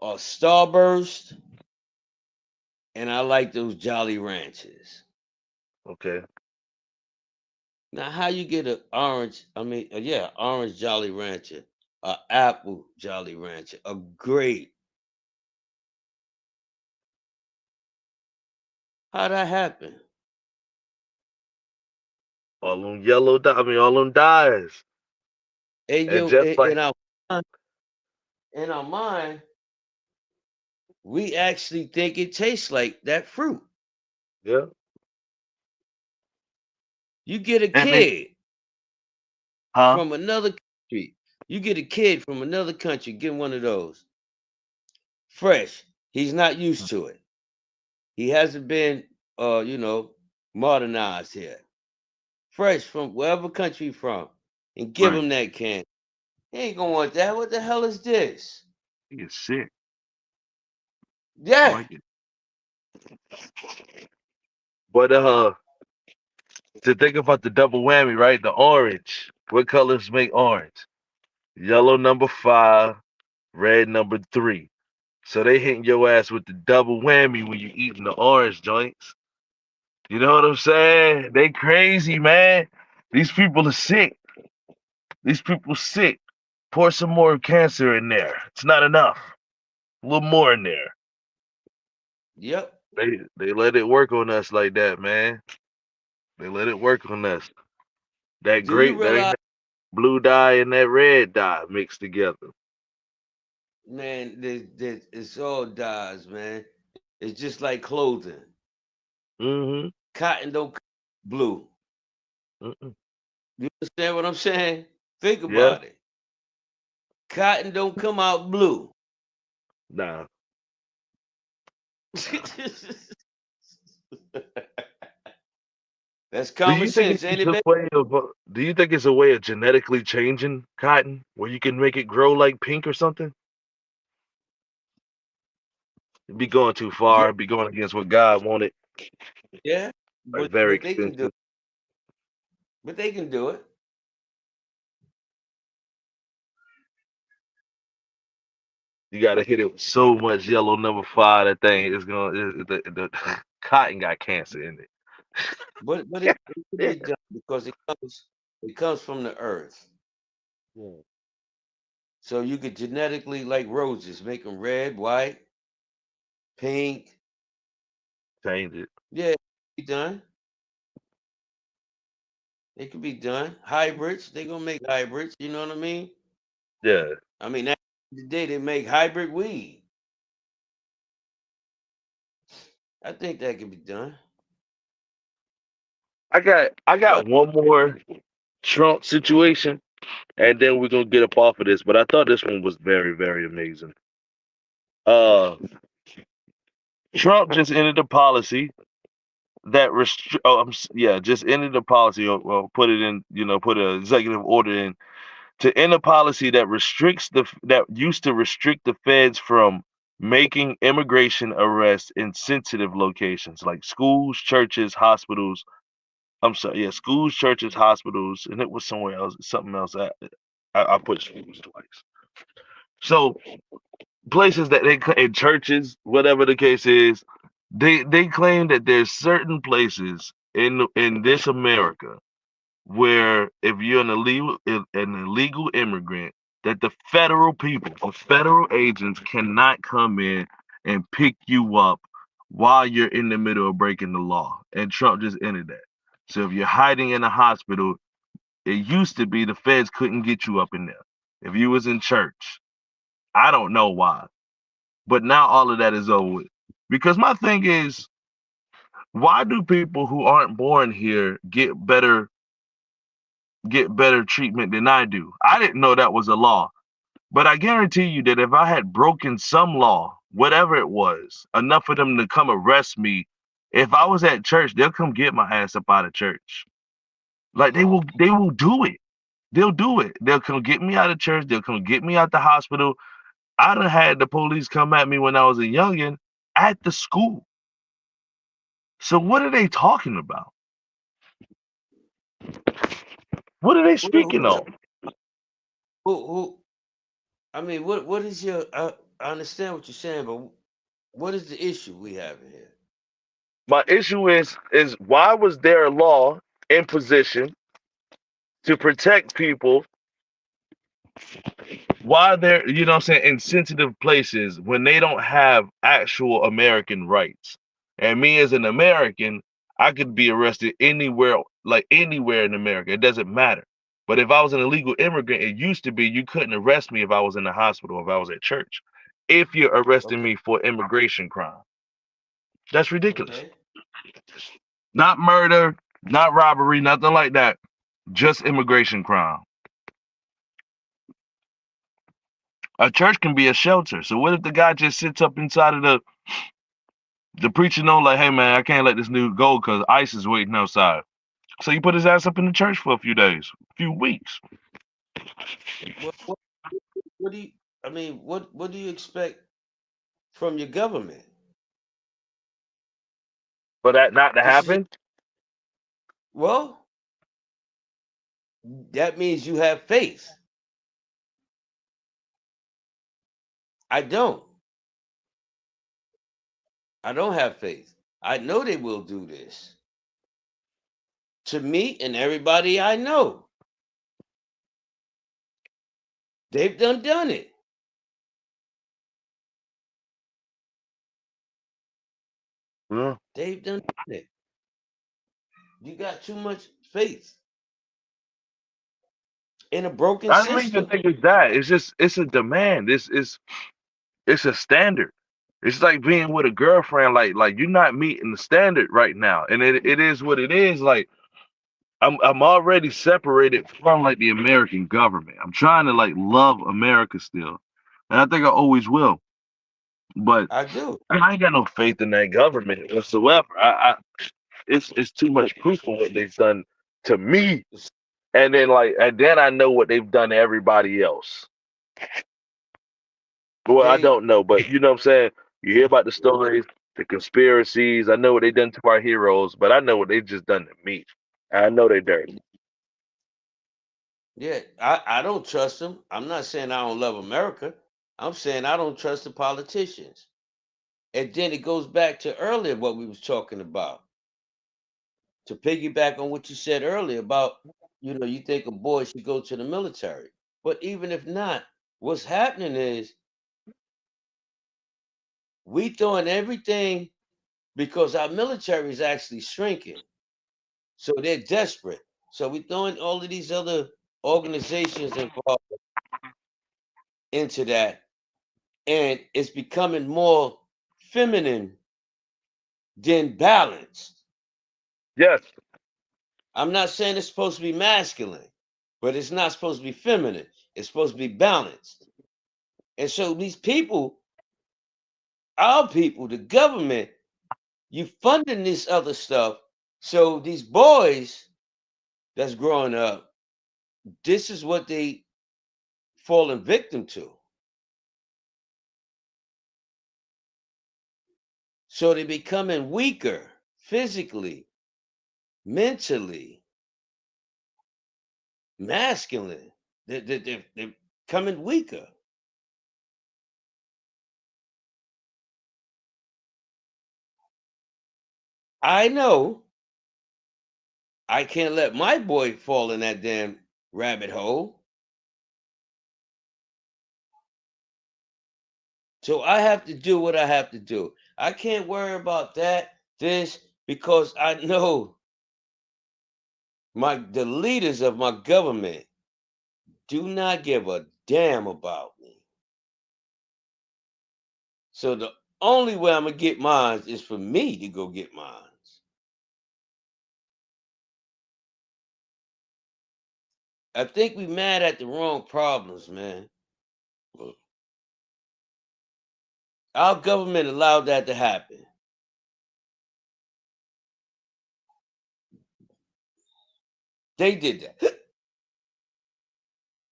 are Starburst, and I like those Jolly Ranchers. Okay. Now, how you get an orange? I mean, yeah, orange Jolly Rancher, a apple Jolly Rancher, a grape. How that happen? All them all them dyes. And And you just like, in our mind, we actually think it tastes like that fruit. yeah. You get a And they, kid huh? from another country. You get a kid from another country, get one of those. Fresh. He's not used to it. He hasn't been modernized here. Fresh from wherever country he from. And give Right. him that can. He ain't gonna want that. What the hell is this? You get sick. I Yeah. like it. But to think about the double whammy, right? The orange. What colors make orange? Yellow number 5, red number 3. So they hitting your ass with the double whammy when you eating the orange joints. You know what I'm saying? They crazy, man. These people are sick. These people sick. Pour some more cancer in there. It's not enough. A little more in there. Yep. They let it work on us like that, man. They let it work on us. That Do you grape, that ain't realize, that blue dye and that red dye mixed together. man, it's all dyes, man. It's just like clothing. Mm-hmm. Cotton don't blue. Mm-mm. You understand what I'm saying? Think Yeah. about it. Cotton don't come out blue. Nah. That's Do common you think sense, ain't it's it, a baby? way of do you think it's a way of genetically changing cotton where you can make it grow like pink or something? Be going too Yeah, far. Be going against what God wanted. yeah, Like very but they can do expensive. it. But they can do it. You got to hit it with so much yellow number five. That thing is going. The cotton got cancer in it. But it can be done because it comes from the earth. Yeah. So you could genetically like roses, make them red, white, pink. Change it. Yeah, it can be done. It can be done. Hybrids, they gonna make hybrids. You know what I mean? Yeah. I mean, at the end of the day, they make hybrid weed. I think that can be done. I got But one more Trump situation, and then we're gonna get up off of this. But I thought this one was very, very amazing. Uh, Trump just ended a policy that just ended a policy, or well, put it in, put an executive order in to end a policy that that used to restrict the feds from making immigration arrests in sensitive locations like schools, churches, hospitals. I'm sorry, yeah, schools, churches, hospitals, and it was somewhere else, something else. I put schools twice. So places that in churches, whatever the case is, they claim that there's certain places in this America where if you're an illegal immigrant, that the federal people or federal agents cannot come in and pick you up while you're in the middle of breaking the law. And Trump just ended that. So if you're hiding in a hospital, it used to be the feds couldn't get you up in there. If you was in church, I don't know why, but now all of that is over with. Because my thing is, why do people who aren't born here get better treatment than I do? I didn't know that was a law, but I guarantee you that if I had broken some law, whatever it was, enough of them to come arrest me, if I was at church, they'll come get my ass up out of church. Like they will do it. They'll do it. They'll come get me out of church. They'll come get me out the hospital. I done had the police come at me when I was a youngin' at the school. So what are they talking about? What are they speaking who, on? who? I mean, what is your? I understand what you're saying, but what is the issue we have in here? My issue is why was there a law in position to protect people while they're, what I'm saying, in sensitive places when they don't have actual American rights? And me as an American, I could be arrested anywhere, like anywhere in America. It doesn't matter. But if I was an illegal immigrant, it used to be you couldn't arrest me if I was in the hospital, if I was at church. If you're arresting Okay, me for immigration crime, that's ridiculous. okay. Not murder, not robbery, nothing like that. Just immigration crime. A church can be a shelter. So what if the guy just sits up inside of the preacher know like, hey man, I can't let this dude go because ICE is waiting outside. So you put his ass up in the church for a few days, a few weeks. What, what, what do you? I mean, what do you expect from your government? For that not to This is happen, well, that means you have faith. I don't. I don't have faith. I know they will do this to me and everybody I know. They've done it. yeah. They've done it. You got too much faith in a broken I don't even system. think it's that. It's a demand. It's a standard. It's like being with a girlfriend, like you're not meeting the standard right now. And it is what it is. Like I'm already separated from like the American government. I'm trying to like love America still. And I think I always will. But I do. I ain't got no faith in that government whatsoever. It's too much proof of what they've done to me. And then I know what they've done to everybody else. Well, I They don't know, but you know what I'm saying? You hear about the stories, the conspiracies. I know what they done to our heroes, but I know what they just done to me. I know they dirty. Yeah, I don't trust them. I'm not saying I don't love America. I'm saying I don't trust the politicians. And then it goes back to earlier what we was talking about. To piggyback on what you said earlier about, you think a boy should go to the military. But even if not, what's happening is we throwing everything because our military is actually shrinking. So they're desperate. So we throwing all of these other organizations involved into that. And it's becoming more feminine than balanced. Yes. I'm not saying it's supposed to be masculine, but it's not supposed to be feminine. It's supposed to be balanced. And so these people, our people, the government, you funding this other stuff. So these boys that's growing up, this is what they falling victim to. So they're becoming weaker physically, mentally, masculine. They're becoming weaker. I know I can't let my boy fall in that damn rabbit hole. So I have to do what I have to do. I can't worry about this, because I know the leaders of my government do not give a damn about me. So the only way I'm gonna get mine is for me to go get mine. I think we mad at the wrong problems, man. Our government allowed that to happen. They did that.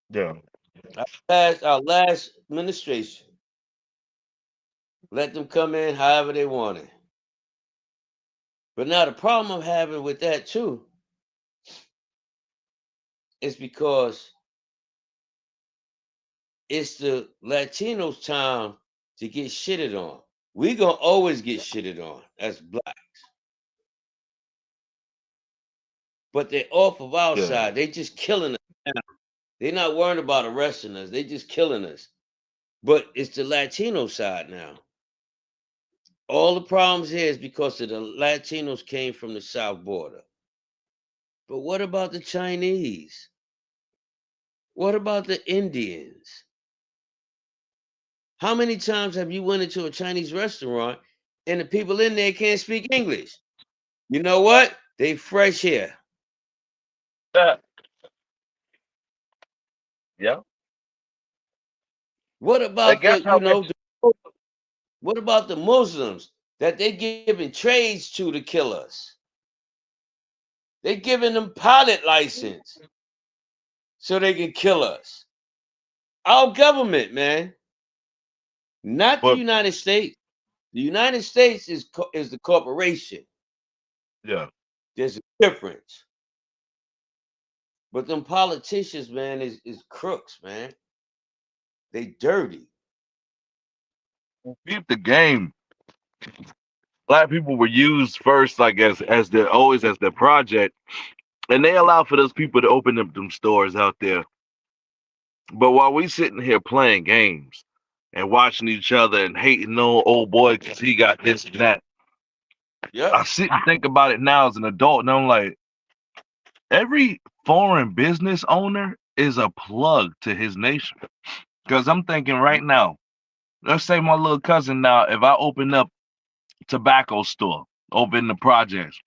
Yeah. Our last administration let them come in however they wanted. But now the problem I'm having with that too is because it's the Latinos' time to get shitted on. We gonna always get shitted on as blacks, but they're off of our Yeah. side. They just killing us now. They're not worrying about arresting us. They just killing us. But it's the Latino side now. All the problems here is because of the Latinos came from the south border. But what about the Chinese? What about the Indians? How many times have you went into a Chinese restaurant and the people in there can't speak English? You know what? They fresh here. Yeah. Yeah. What I about guess how much. what about the Muslims that they giving trades to kill us? They giving them pilot license so they can kill us. Our government, man, not the But United States. The United States is the corporation. yeah. There's a difference. But them politicians, man, is crooks, man. They dirty. Keep the game. Black people were used first, like as the always as the project, and they allow for those people to open up them stores out there. But while we sitting here playing games and watching each other and hating on old boy because he got this and that, I Yep. sit and think about it now as an adult, and I'm like, every foreign business owner is a plug to his nation. Because I'm thinking right now, let's say my little cousin now, if I open up a tobacco store over in the projects,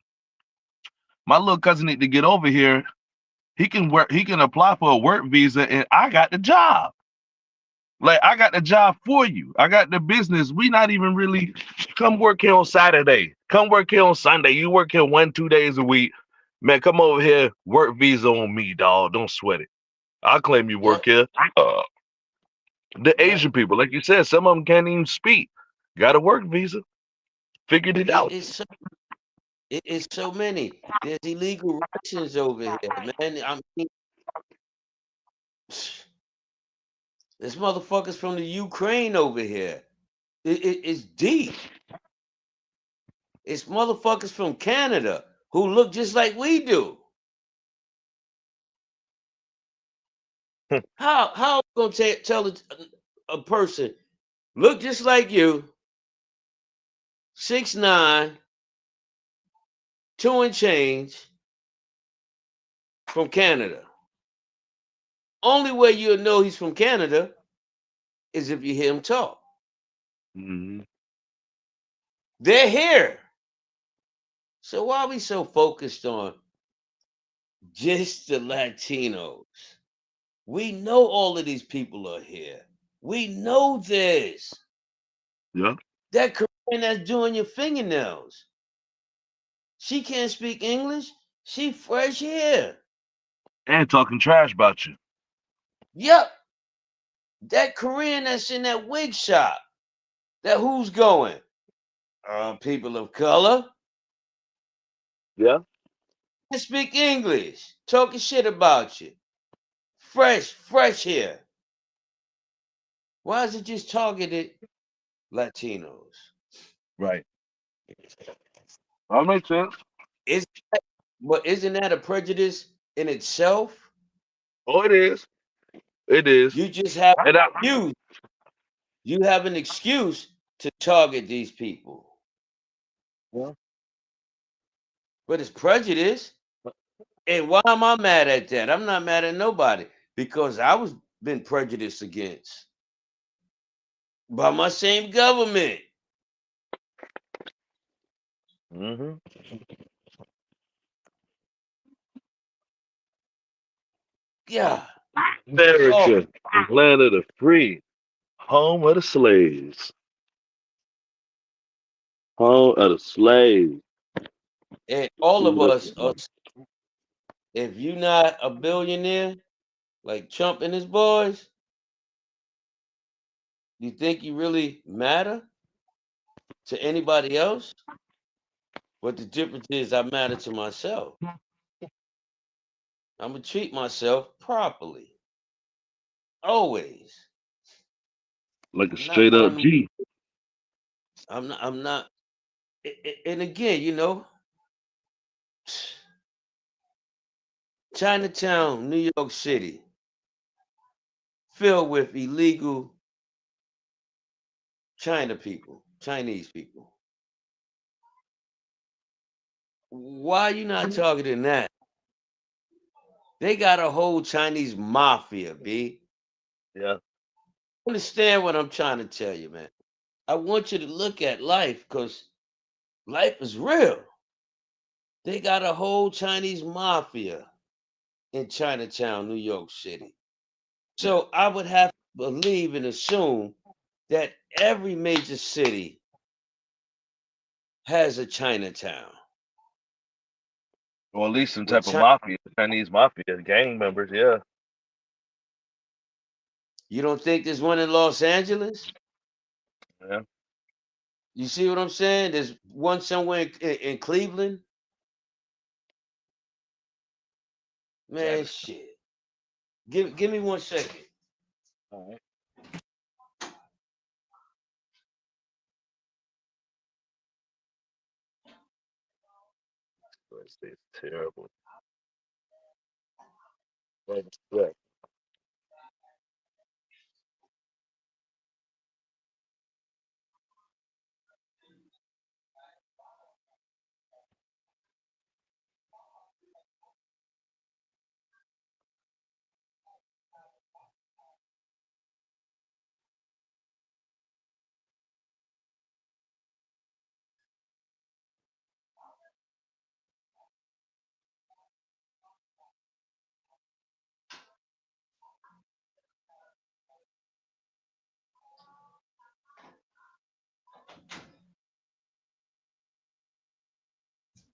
my little cousin need to get over here. He can work. He can apply for a work visa, and I got the job. Like I got the job for you. I got the business. We not even really come work here on Saturday. Come work here on Sunday. You work here 1, 2 days a week. Man, come over here. Work visa on me, dog. Don't sweat it. I'll claim you work Yep. here. The Yep. Asian people, like you said, some of them can't even speak. Got a work visa. Figured it out. It's so many. There's illegal Russians over here, man. I mean, there's motherfuckers from the Ukraine over here. It's deep. It's motherfuckers from Canada who look just like we do. How am I gonna tell a person look just like you, 6'9", 2 and change, from Canada? Only way you'll know he's from Canada is if you hear him talk. Mm-hmm. They're here. So why are we so focused on just the Latinos? We know all of these people are here. We know this. Yeah. That Korean that's doing your fingernails, she can't speak English. She fresh here. And talking trash about you. Yep. That Korean that's in that wig shop. That who's going? People of color. Yeah. Can speak English. Talking shit about you. Fresh here. Why is it just targeted Latinos? Right. That makes sense. Isn't that a prejudice in itself? Oh, it is. It is. You just have And I, you have an excuse to target these people. yeah. But it's prejudice. And why am I mad at that? I'm not mad at nobody because I was been prejudiced against by my same government. Mm-hmm. Yeah. America, land of the free, home of the slaves. Home of the slaves. And all of us are, if you're not a billionaire like Trump and his boys, you think you really matter to anybody else? But the difference is I matter to myself. I'm gonna treat myself properly. Always. Like a I'm not straight up one. G. I'm not. And again, Chinatown, New York City, filled with illegal Chinese people. Why are you not targeting that? They got a whole Chinese mafia, B. Yeah. Understand what I'm trying to tell you, man. I want you to look at life because life is real. They got a whole Chinese mafia in Chinatown, New York City. Yeah. So I would have to believe and assume that every major city has a Chinatown. Or at least some With type of China, mafia, Chinese mafia, gang members. Yeah. you don't think there's one in Los Angeles? Yeah. You see what I'm saying? There's one somewhere in Cleveland. Man, China. shit. Give me 1 second. All right. It's terrible. Yeah.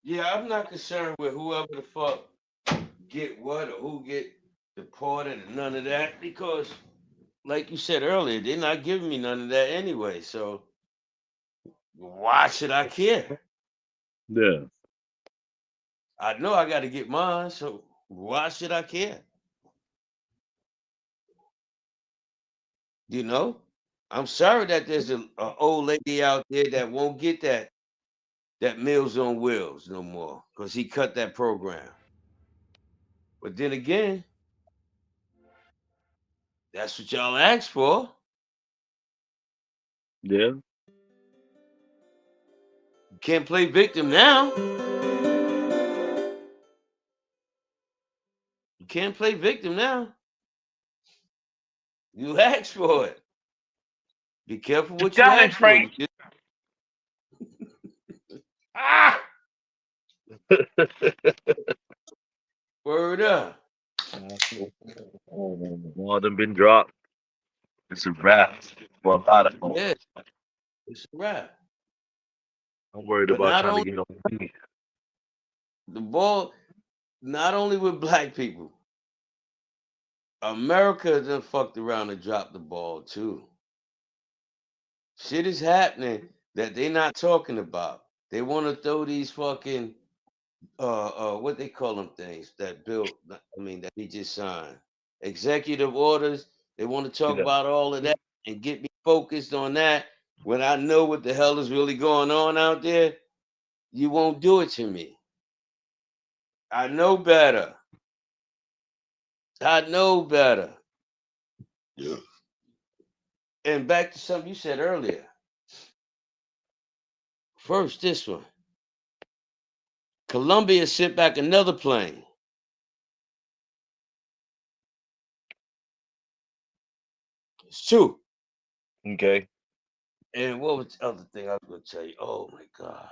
Yeah, I'm not concerned with whoever the fuck get what or who get deported and none of that because, like you said earlier, they're not giving me none of that anyway. So Why should I care? Yeah. I know I got to get mine, so why should I care? You know, I'm sorry that there's a old lady out there that won't get that Meals on Wheels no more because he cut that program. But then again, that's what y'all asked for. Yeah. You can't play victim now. You can't play victim now. You asked for it. Be careful You what you got it, ask for. Frank. You just, ah, word up. All them been dropped. It's a wrap for a lot of Yeah, folks. it's a wrap. I'm worried But about not trying to only get on me. the ball, not only with black people, America done fucked around and dropped the ball too. Shit is happening that they not talking about. They want to throw these fucking what they call them things that Bill I mean that he just signed. Executive orders. They want to talk Yeah. about all of that and get me focused on that when I know what the hell is really going on out there. You won't do it to me. I know better. I know better. And back to something you said earlier. First, this one. Colombia sent back another plane. It's two. Okay. And what was the other thing I was going to tell you? Oh my God.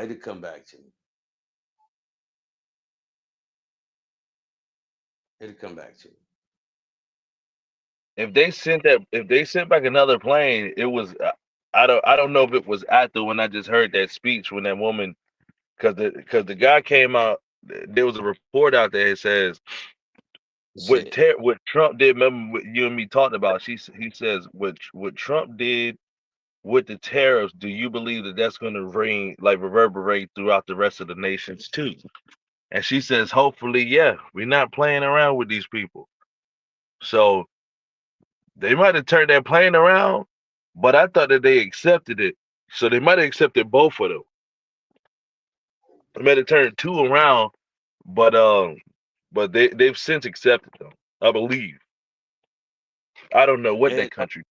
It'll come back to me. It'll come back to me. If they sent back another plane, it was I don't know if it was after when I just heard that speech when that woman because the guy came out. There was a report out there that says Shit. what Trump did. Remember what you and me talked about? He says what Trump did with the tariffs. Do you believe that that's going to reverberate throughout the rest of the nations too? And she says, hopefully, yeah. We're not playing around with these people. So they might have turned that plane around, but I thought that they accepted it. So they might have accepted both of them. They might have turned two around, but they've since accepted them. I believe. I don't know what And that country.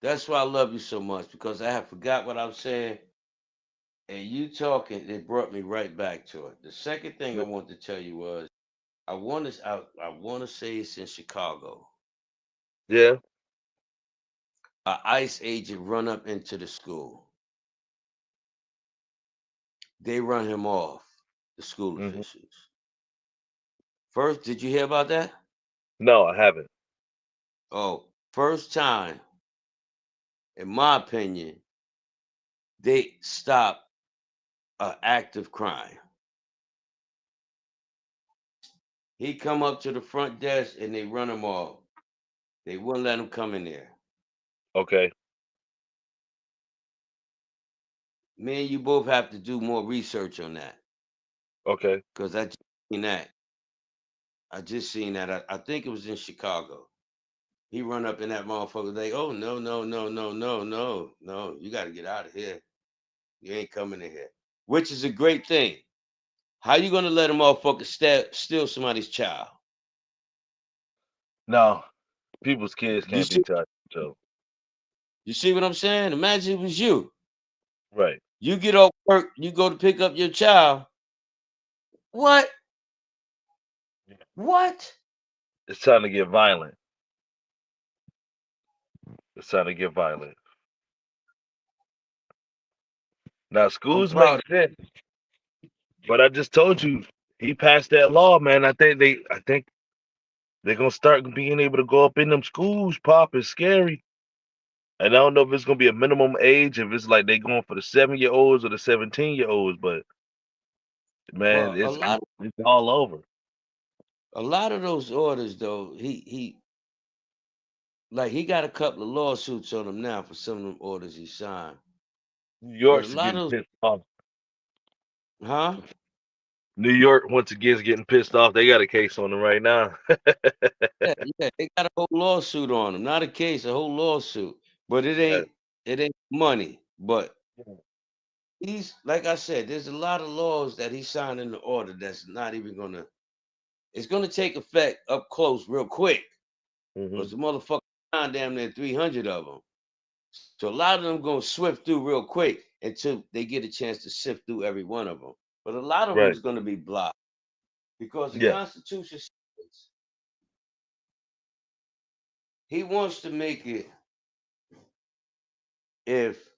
that's why I love you so much because I have forgot what I was saying. And you talking, it brought me right back to it. The second thing I want to tell you was I want to say it's in Chicago. Yeah. A ICE agent run up into the school. They run him off, the school Hmm. officials. First, did you hear about that? No, I haven't. Oh, first time, in my opinion, they stopped an act of crime. He come up to the front desk and they run him off. They wouldn't let him come in there. Okay. Me and you both have to do more research on that Okay. because seen that. I just seen that. I think it was in Chicago. He run up in that motherfucker. They, oh no, no, no, no, no, no, no. You got to get out of here. You ain't coming in here. Which is a great thing. How you gonna let a motherfucker steal somebody's child? No, people's kids You can't be see, touched. So you see what I'm saying? Imagine it was you. right. You get off work, you go to pick up your child. What? What? It's time to get violent. It's time to get violent. Now I'm schools proud. make sense, but I just told you he passed that law, man. I think they're gonna start being able to go up in them schools. Pop is scary, and I don't know if it's gonna be a minimum age, if it's like they going for the 7-year olds or the 17-year olds. But man, Well, it's all over. a lot of those orders though, he like he got a couple of lawsuits on him now for some of them orders he signed. New But a York's lot getting of pissed off. those, huh? New York once again is getting pissed off. They got a case on them right now. Yeah, yeah, they got a whole lawsuit on him. Not a case, a whole lawsuit. But Yeah. it ain't money. But he's like I said, there's a lot of laws that he signed in the order that's not even gonna. It's gonna take effect up close real quick Hmm. because the motherfucker signed damn near 300 of them. So a lot of them gonna swift through real quick until they get a chance to sift through every one of them. But a lot of them Right. is gonna be blocked because the Yeah. Constitution says he wants to make it if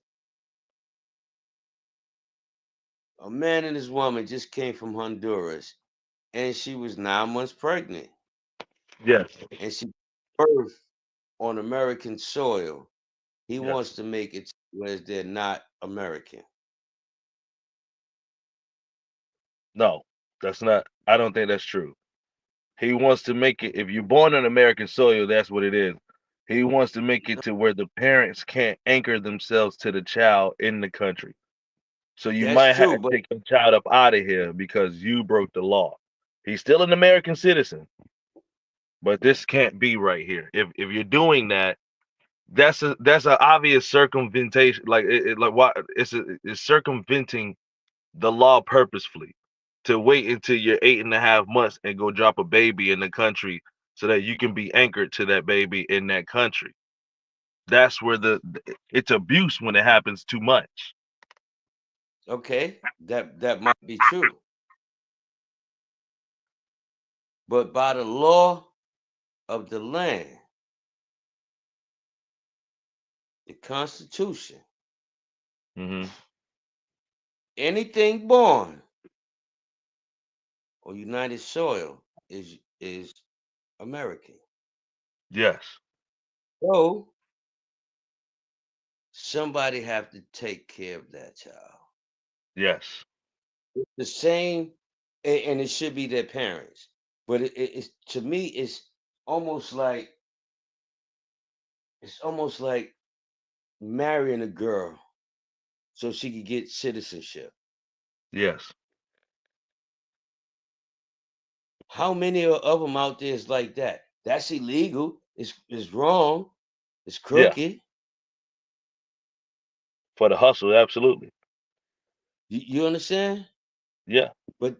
a man and his woman just came from Honduras and she was 9 months pregnant Yes. and she birthed on American soil. He Yes. wants to make it where they're not American. No, that's not. I don't think that's true. He wants to make it. If you're born on American soil, that's what it is. He wants to make it to where the parents can't anchor themselves to the child in the country. So you That's might have true, to but take the child up out of here because you broke the law. He's still an American citizen, but this can't be right here. If you're doing that, that's an obvious circumvention. Like like what it's circumventing the law purposefully to wait until you're 8.5 months and go drop a baby in the country so that you can be anchored to that baby in that country. That's where it's abuse when it happens too much. okay, that might be true. But by the law of the land, the Constitution, Hmm. anything born on United soil is American. Yes. So somebody have to take care of that child. Yes. It's the same, and it should be their parents. But it's to me, almost like it's almost like marrying a girl so she could get citizenship. Yes. How many of them out there is like that? That's illegal. It's wrong. It's Yeah. crooked. For the hustle, absolutely. You understand? Yeah. But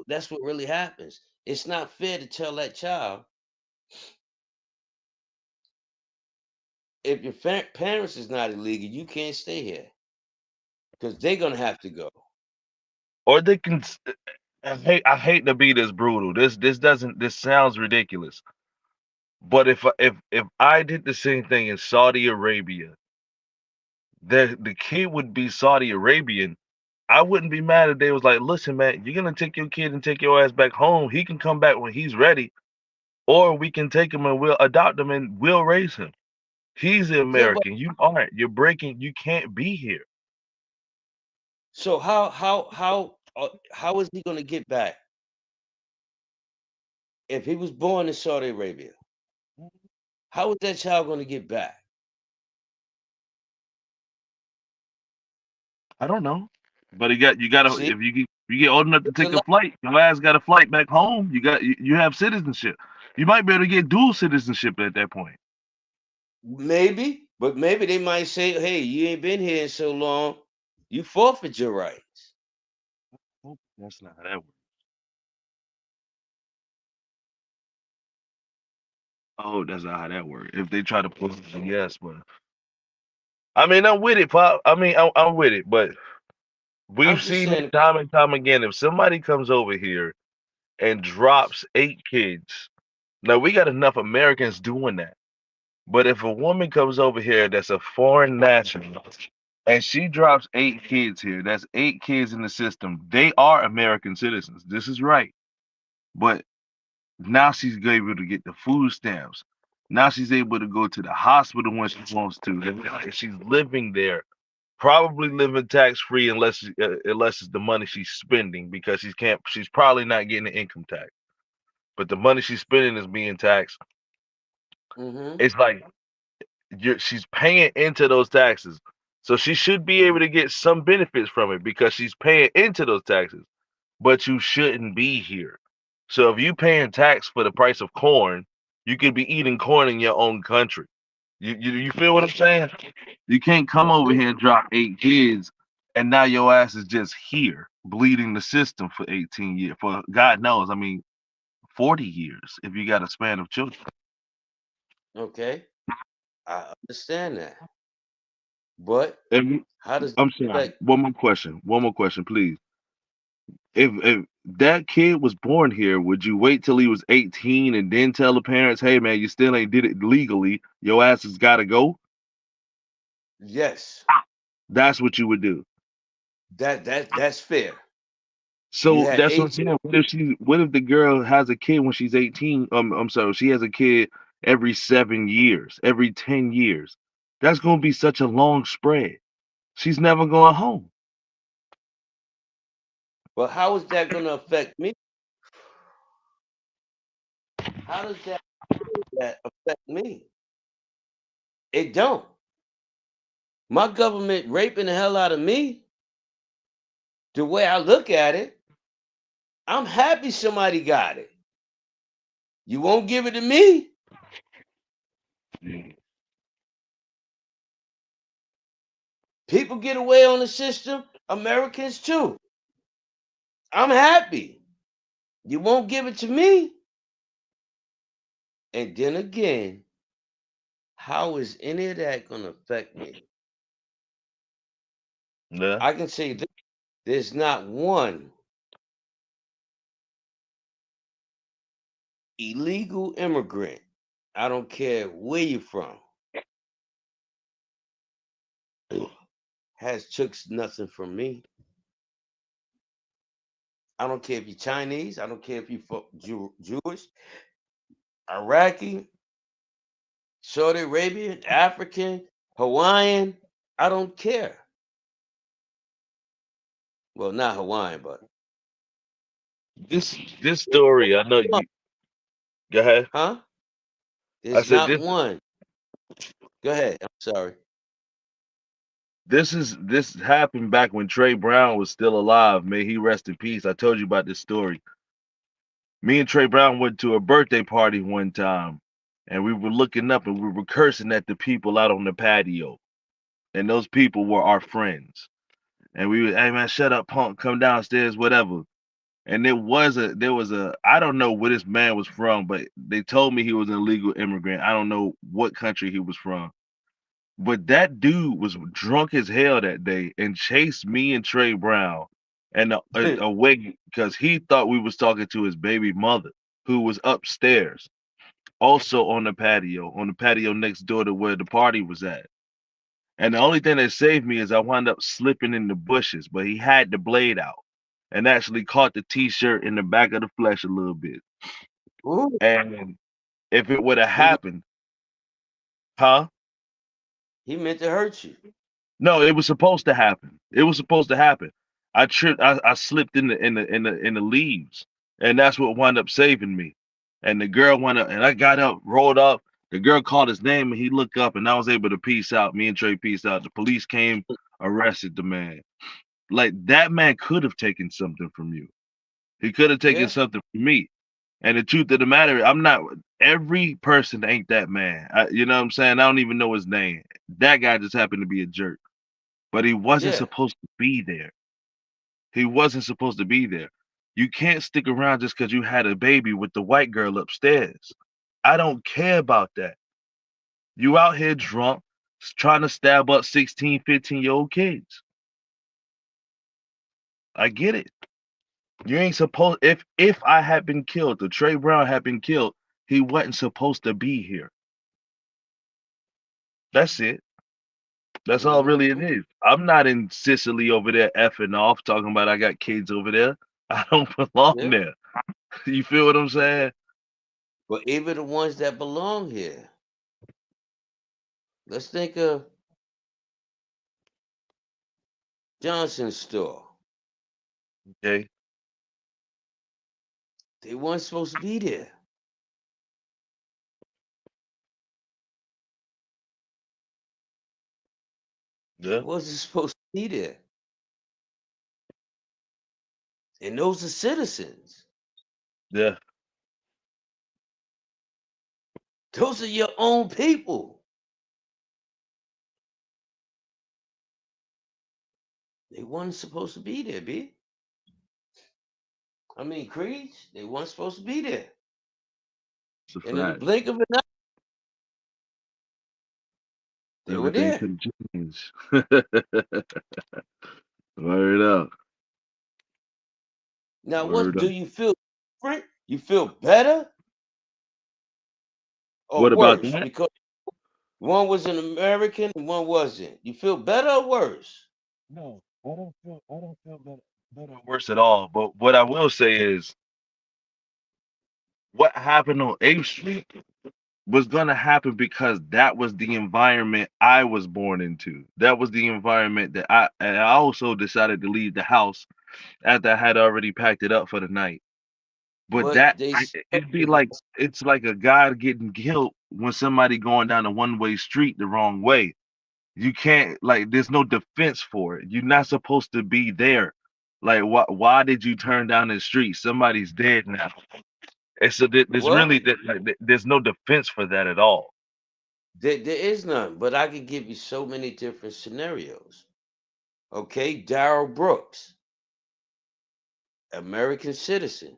that's what really happens. It's not fair to tell that child if your parents is not illegal, you can't stay here because they're gonna have to go. Or they can. I hate to be this brutal. This sounds ridiculous. But if I did the same thing in Saudi Arabia, the kid would be Saudi Arabian. I wouldn't be mad if they was like, listen, man, you're gonna take your kid and take your ass back home. He can come back when he's ready, or we can take him and we'll adopt him and we'll raise him. He's an Yeah, but American. You aren't. You're breaking. You can't be here. so how is he gonna get back if he was born in Saudi Arabia? How is that child gonna get back? I don't know. But you gotta See, if you get old enough to there's take a a lot. flight, your ass got a flight back home. You have citizenship. You might be able to get dual citizenship at that point. Maybe, but maybe they might say, "Hey, you ain't been here in so long. You forfeit your rights." Oh, that's not how that works. Oh, that's not how that works. If they try to pull it, yes, but I mean, I'm with it, Pop. I mean, I'm with it, but I'm we've just seen it saying. time and time again. If somebody comes over here and drops 8 kids, now we got enough Americans doing that. But if a woman comes over here that's a foreign national and she drops 8 kids here, that's 8 kids in the system. They are American citizens. This is right. But now she's able to get the food stamps. Now she's able to go to the hospital when she wants to. And she's living there, probably living tax free unless it's the money she's spending because she's probably not getting an income tax. But the money she's spending is being taxed. Hmm. It's like she's paying into those taxes. So she should be able to get some benefits from it because she's paying into those taxes. But you shouldn't be here. So if you paying tax for the price of corn, you could be eating corn in your own country. You feel what I'm saying? You can't come over here and drop 8 kids, and now your ass is just here bleeding the system for 18 years. For God knows, I mean, 40 years if you got a span of children. Okay, I understand that, but And how does I'm it sorry. affect? One more question. One more question, please. If that kid was born here, would you wait till he was 18 and then tell the parents, "Hey, man, you still ain't did it legally. Your ass has got to go"? Yes, That's what you would do. that's fair. You So had that's what I'm 18. saying. What if the girl has a kid when she's 18? I'm sorry, she has a kid every 7 years, every 10 years. That's gonna be such a long spread. She's never going home. But how is that going to affect me? How does that affect me? It don't. My government raping the hell out of me. The way I look at it, I'm happy somebody got it. You won't give it to me. Mm. People get away on the system. Americans too. I'm happy. You won't give it to me. And then again, how is any of that going to affect me? Yeah. I can say this, there's not one illegal immigrant. I don't care where you're from. Has took nothing from me. I don't care if you're Chinese. I don't care if you're Jewish, Iraqi, Saudi Arabian, African, Hawaiian. I don't care. Well, not Hawaiian, but This story, I know you. Go ahead. huh? I There's said not this. one. Go ahead. I'm sorry. This happened back when Trey Brown was still alive. May he rest in peace. I told you about this story. Me and Trey Brown went to a birthday party one time, and we were looking up and we were cursing at the people out on the patio. And those people were our friends. And we would, hey man, shut up, punk, come downstairs, whatever. And there was a I don't know where this man was from, but they told me he was an illegal immigrant. I don't know what country he was from. But that dude was drunk as hell that day and chased me and Trey Brown and away because he thought we was talking to his baby mother, who was upstairs, also on the patio next door to where the party was at. And the only thing that saved me is I wound up slipping in the bushes, but he had the blade out and actually caught the t-shirt in the back of the flesh a little bit. Ooh, And if it would have he meant, happened, huh? he meant to hurt you. No, it was supposed to happen. It was supposed to happen. I tripped. I slipped in the leaves, and that's what wound up saving me. And the girl went up, and I got up, rolled up. The girl called his name, and he looked up, and I was able to peace out. Me and Trey peace out. The police came, arrested the man. Like that man could have taken something from you. He could have taken Yeah, something from me. And the truth of the matter, I'm not. Every person ain't that man. You know what I'm saying? I don't even know his name. That guy just happened to be a jerk, but he wasn't yeah, supposed to be there. He wasn't supposed to be there. You can't stick around just because you had a baby with the white girl upstairs. I don't care about that. You out here drunk, trying to stab up 16, 15-year-old kids. I get it. You ain't supposed if I had been killed, if Trey Brown had been killed, he wasn't supposed to be here. That's it. That's all really it hmm is. I'm not in Sicily over there effing off, talking about I got kids over there. I don't belong yeah. there. You feel what I'm saying? But even the ones that belong here, let's think of Johnson's store. Okay. They weren't supposed to be there. It Yeah. wasn't supposed to be there. And those are citizens. Yeah. Those are your own people. They weren't supposed to be there, B. I mean, Creeds, they weren't supposed to be there. It's a And in the fact. blink of an eye, they were Everything there. could change. Word up. Now, what Word up. do you feel different? You feel better or What about worse? that? Because one was an American and one wasn't. You feel better or worse? No, I don't feel better or worse at all. But what I will say is what happened on 8th Street was gonna happen because that was the environment I was born into. That was the environment that I also decided to leave the house after I had already packed it up for the night. But But that they it'd be like it's like a guy getting killed when somebody going down a one-way street the wrong way. You can't like there's no defense for it. You're not supposed to be there. Like why did you turn down the street? Somebody's dead now. And so there's well, really there's no defense for that at all. there is none. But I could give you so many different scenarios. Okay, Daryl Brooks, American citizen.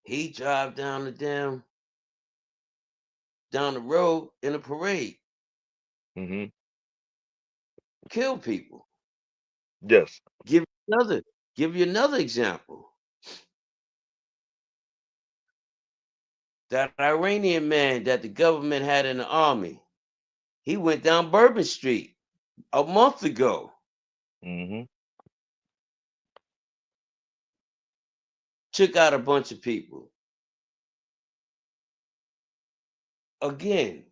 He drive down the road in a parade, Hmm. kill people. Yes. Give you another, give you another example. That Iranian man that the government had in the army, he went down Bourbon Street a month ago, Hmm. took out a bunch of people. Again,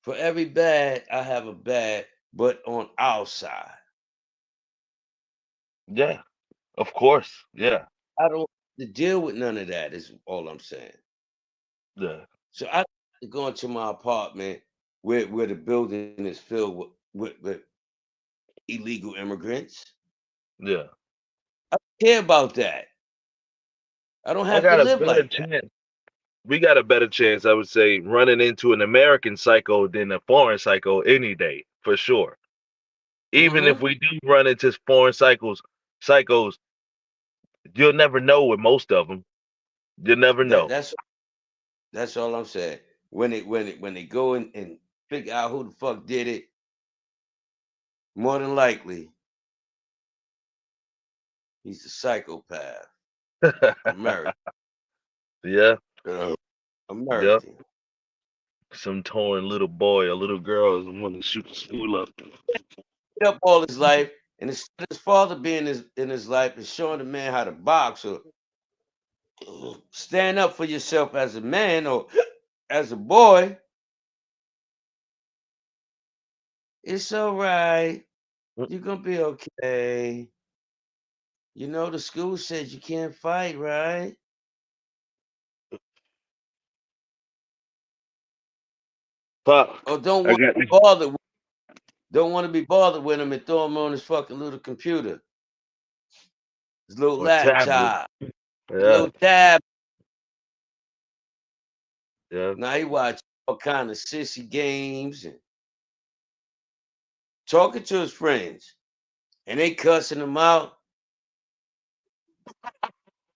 for every bad, I have a bad, but on our side. Yeah. Of course. Yeah. I don't have to deal with none of that, is all I'm saying. Yeah. So I go into my apartment where the building is filled with illegal immigrants. Yeah. I don't care about that. I don't I have to got a live better like that. chance. We got a better chance, I would say, running into an American psycho than a foreign psycho any day, for sure. Even if Hmm. we do run into foreign psychos, you'll never know with most of them. You'll never That know. that's all I'm saying. When they go and figure out who the fuck did it, more than likely he's a psychopath. American. Yeah, Uh, yeah. American. Some torn little boy or little girl is want to shoot the school up. Up all his life, and instead of his father being in his life and showing the man how to box or stand up for yourself as a man or as a boy, it's all right. Mm, You're gonna be okay. You know the school says you can't fight, right? fuck. Or don't I want got to be bothered. Don't want to be bothered with him and throw him on his fucking little computer, his little or tablet. laptop, his Yeah, little tab. yeah, Now he watch all kind of sissy games and talking to his friends, and they cussing him out.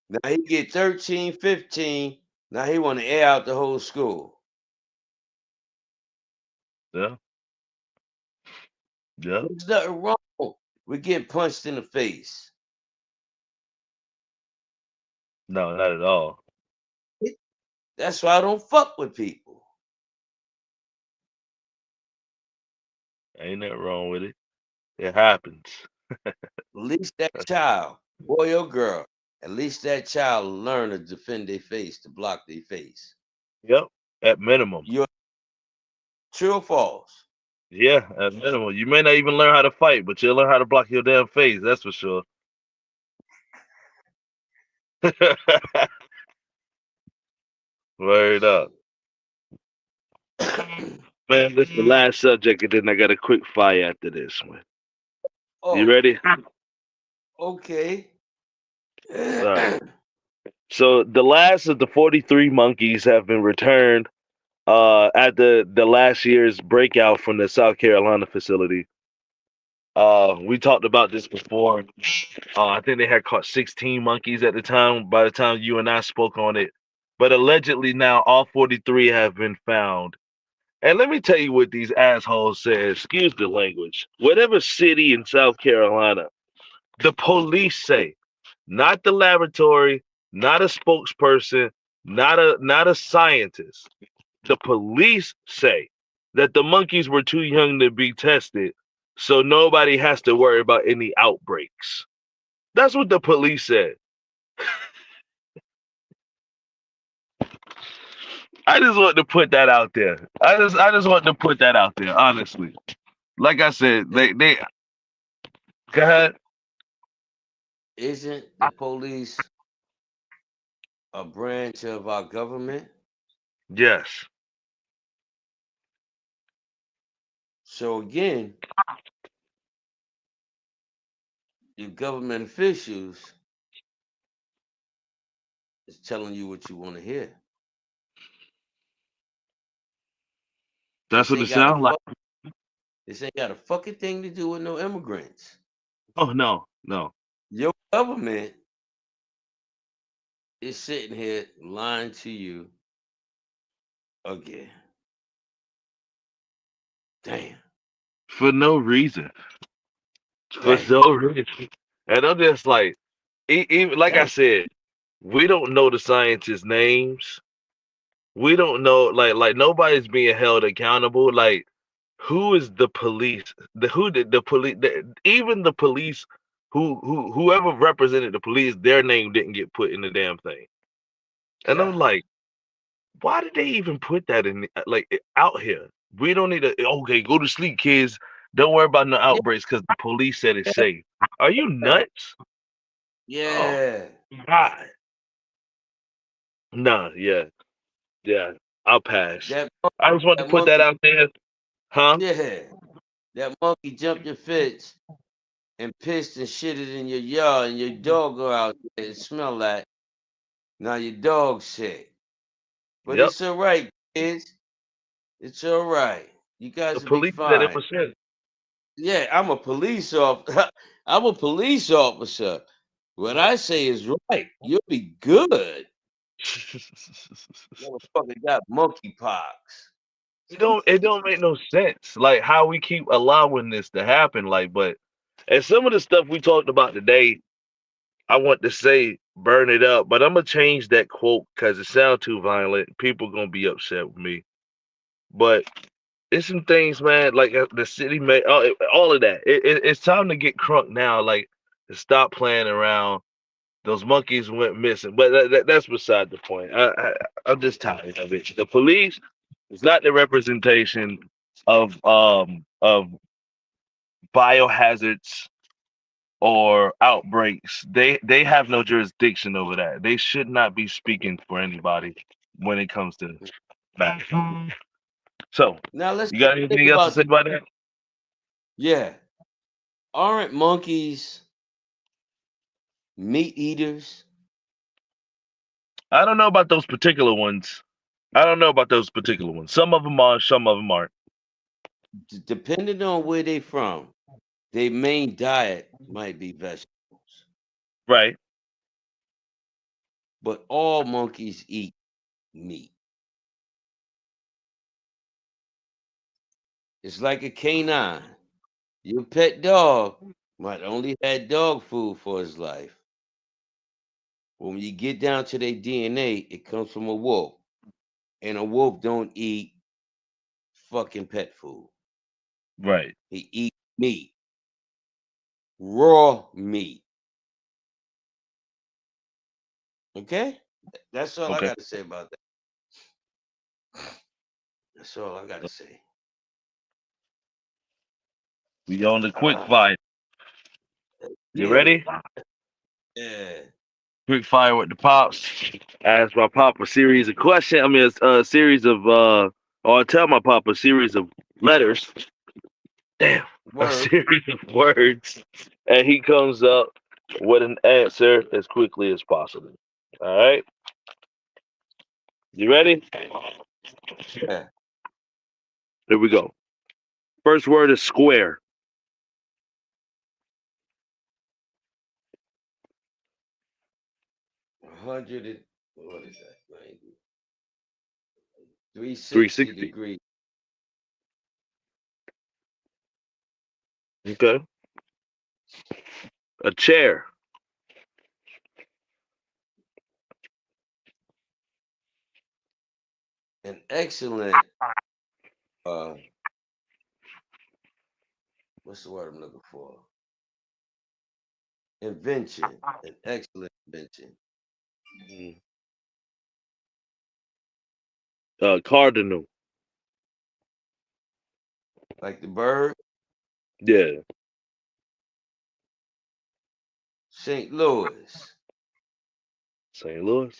Now he get 13, 15. Now he want to air out the whole school. yeah, yeah. There's nothing wrong with getting punched in the face. No, not at all. That's why I don't fuck with people. Ain't nothing wrong with it. It happens. At least that child, boy or girl, at least that child learn to defend their face, to block their face. Yep. At minimum. You're true or false. Yeah, at minimum. You may not even learn how to fight, but you'll learn how to block your damn face. That's for sure. Word up. Man, this is the last subject, and then I got a quick fire after this one. You Oh, ready? okay. All right. So the last of the 43 monkeys have been returned at the last year's breakout from the South Carolina facility. We talked about this before. I think they had caught 16 monkeys at the time by the time you and I spoke on it. But allegedly now all 43 have been found. And let me tell you what these assholes said. Excuse the language. Whatever city in South Carolina, the police say, not the laboratory, not a spokesperson, not a scientist. The police say that the monkeys were too young to be tested, so nobody has to worry about any outbreaks. That's what the police said. I just want to put that out there. I just want to put that out there, honestly. Like I said, they go ahead. Isn't the police a branch of our government? Yes. So again, your government officials is telling you what you want to hear. That's This what it ain't got a sounds like. this ain't got a fucking thing to do with no immigrants. Oh no, no. Your government is sitting here lying to you again. Damn. For no reason. For Damn. no reason. And I'm just like, even like I Damn. said, we don't know the scientists' names. We don't know, like nobody's being held accountable. Like, who is the police? Who did the police? Even the police, whoever represented the police, their name didn't get put in the damn thing. And I'm Yeah. like, why did they even put that in out here? We don't need to. Okay, go to sleep, kids. Don't worry about no Yeah. outbreaks because the police said it's safe. Are you nuts? Oh Yeah. God. Nah, yeah, yeah. I'll pass. That I just want to that put that monkey, out there, huh? yeah. That monkey jumped your fence and pissed and shitted in your yard and your dog go out there and smell like. Now your dog's sick. But Yep. it's all right, kids. It's all right. You The guys will be police said it fine. was safe. Yeah, I'm a police officer. I'm a police officer. What I say is right. You'll be good. Motherfucker got monkeypox. It don't make no sense. Like how we keep allowing this to happen. Like, but and some of the stuff we talked about today, I want to say burn it up, but I'm gonna change that quote because it sounds too violent. People gonna be upset with me. But it's some things, man. Like the city made all of that. It's time to get crunk now. Like to stop playing around. Those monkeys went missing, but that's beside the point. I'm just tired of it. The police is not the representation of biohazards or outbreaks. They have no jurisdiction over that. They should not be speaking for anybody when it comes to that. So, Now let's you got think anything else to about say about that? yeah. Aren't monkeys meat eaters? I don't know about those particular ones. I don't know about those particular ones. Some of them are, some of them aren't. Depending on where they from, their main diet might be vegetables. Right. But all monkeys eat meat. It's like a canine. Your pet dog might only had dog food for his life. When you get down to their DNA, it comes from a wolf. And a wolf don't eat fucking pet food. Right. He eat meat. Raw meat. Okay? That's all I Okay. gotta say about that. That's all I gotta say. We on the quick Uh, fire. You get ready? it. Yeah. Quick fire with the pops. Ask my pop a series of questions. I mean, a series of or I tell my papa a series of letters. Damn, a Word. series of words, and he comes up with an answer as quickly as possible. All right, you ready? Yeah. Here we go. First word is square. 100 and, what is that? 90, 360 360. degrees. Okay. A chair. An excellent, uh, what's the word I'm looking for? Invention. An excellent invention. Cardinal. Like the bird, Yeah. St. Louis, St. Louis.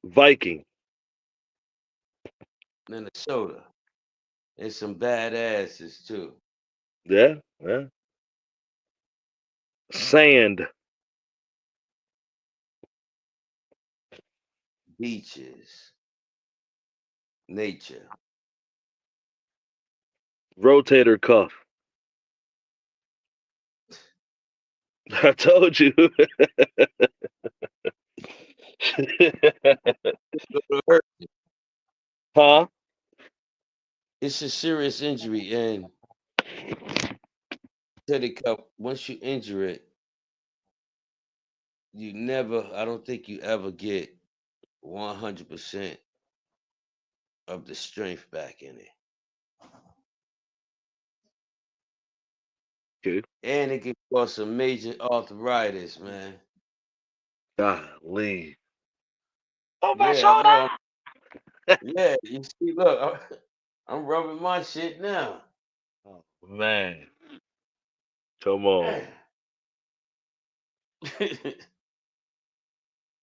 Viking. Minnesota. And some badasses too. Yeah. Yeah. Sand. Beaches, nature. Rotator cuff. I told you. Huh? It's a serious injury, and Teddy Cup, once you injure it, you never, I don't think you ever get 100% of the strength back in it. Okay. And it can cause some major arthritis, man. Golly. Oh, my Yeah, I shoulder. know. Yeah, you see, look, I'm rubbing my shit now. Oh, man. Come on. Man.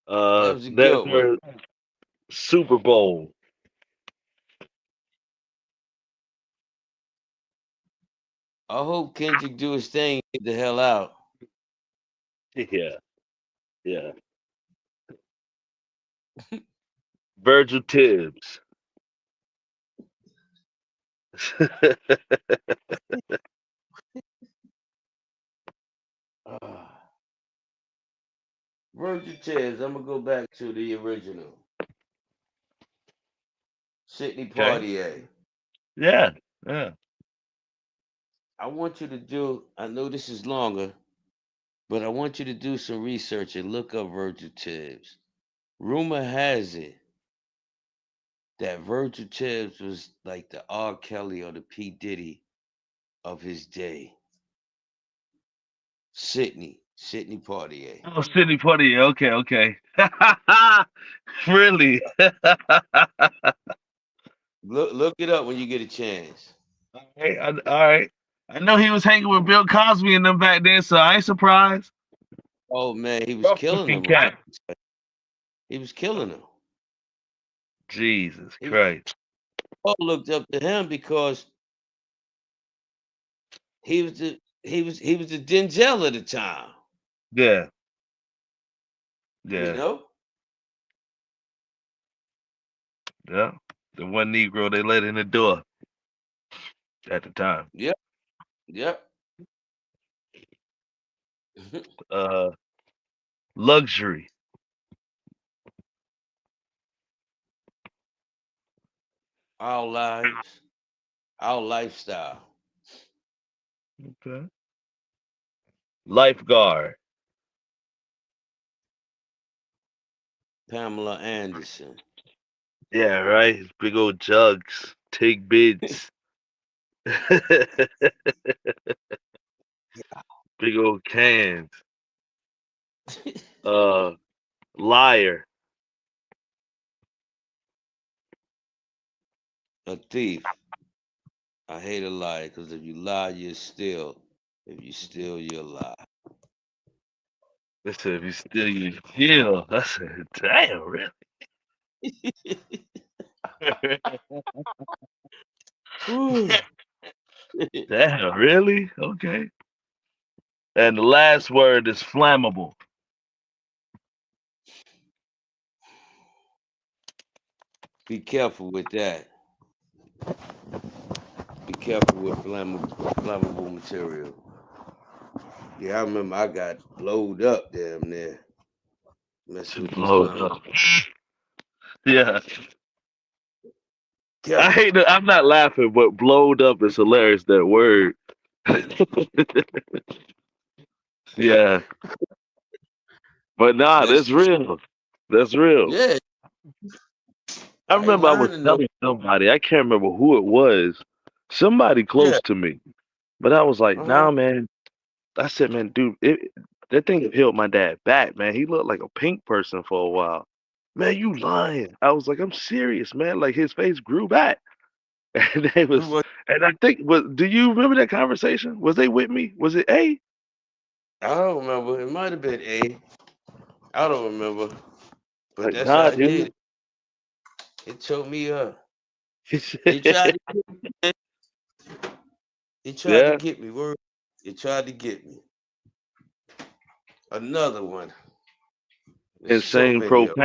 That was a Next good one. word, Super Bowl. I hope Kendrick do his thing and get the hell out. Yeah. Yeah. Virgil Tibbs. Ah. Virgil Tibbs, I'm gonna go back to the original. Sidney Okay. Poitier. Yeah. Yeah. I want you to do, I know this is longer, but I want you to do some research and look up Virgil Tibbs. Rumor has it that Virgil Tibbs was like the R. Kelly or the P. Diddy of his day. Sidney Poitier. Oh, Sidney Poitier. Okay. Okay. Really? Look it up when you get a chance. All right. I know he was hanging with Bill Cosby and them back then, so I ain't surprised. Oh man, he was Rough killing looking them. cat. He was killing them. Jesus He Christ. all looked up to him because he was the Denzel of the time. Yeah. You Yeah. know? Yeah. The one Negro they let in the door at the time. Yep. Yep. Uh, luxury. Our lives, our lifestyle. Okay. Lifeguard. Pamela Anderson. Yeah, right. His big old jugs. Take bids. Big old cans. Uh, liar. A thief. I hate a lie because if you lie, you steal. If you steal, you lie. Listen, if you steal, you steal. I said, damn, really? Whew. Damn, really? Okay. And the last word is flammable. Be careful with that. Be careful with flammable material. Yeah, I remember I got blowed up damn near messing To with this blow it flammable. up. Yeah. I Careful. hate that. I'm not laughing, but blowed up is hilarious, that word. Yeah. But nah, That's that's real. That's real. yeah. I I ain't remember I was learning though. telling somebody, I can't remember who it was, somebody Yeah. close to me. But I was like, Uh huh. nah, man. I said, man, dude, that thing held my dad back, man. He looked like a pink person for a while. Man, you lying. I was like, I'm serious, man. Like his face grew back. And they Who was was? and I think was do you remember that conversation? Was they with me? Was it A? I don't remember. It might have been A. I don't remember. But Like, that's how nah, I did dude. it. It choked me up. He He tried. said, To, he tried to yeah. get me. Word. He tried to get me. Another one. There's so Insane many of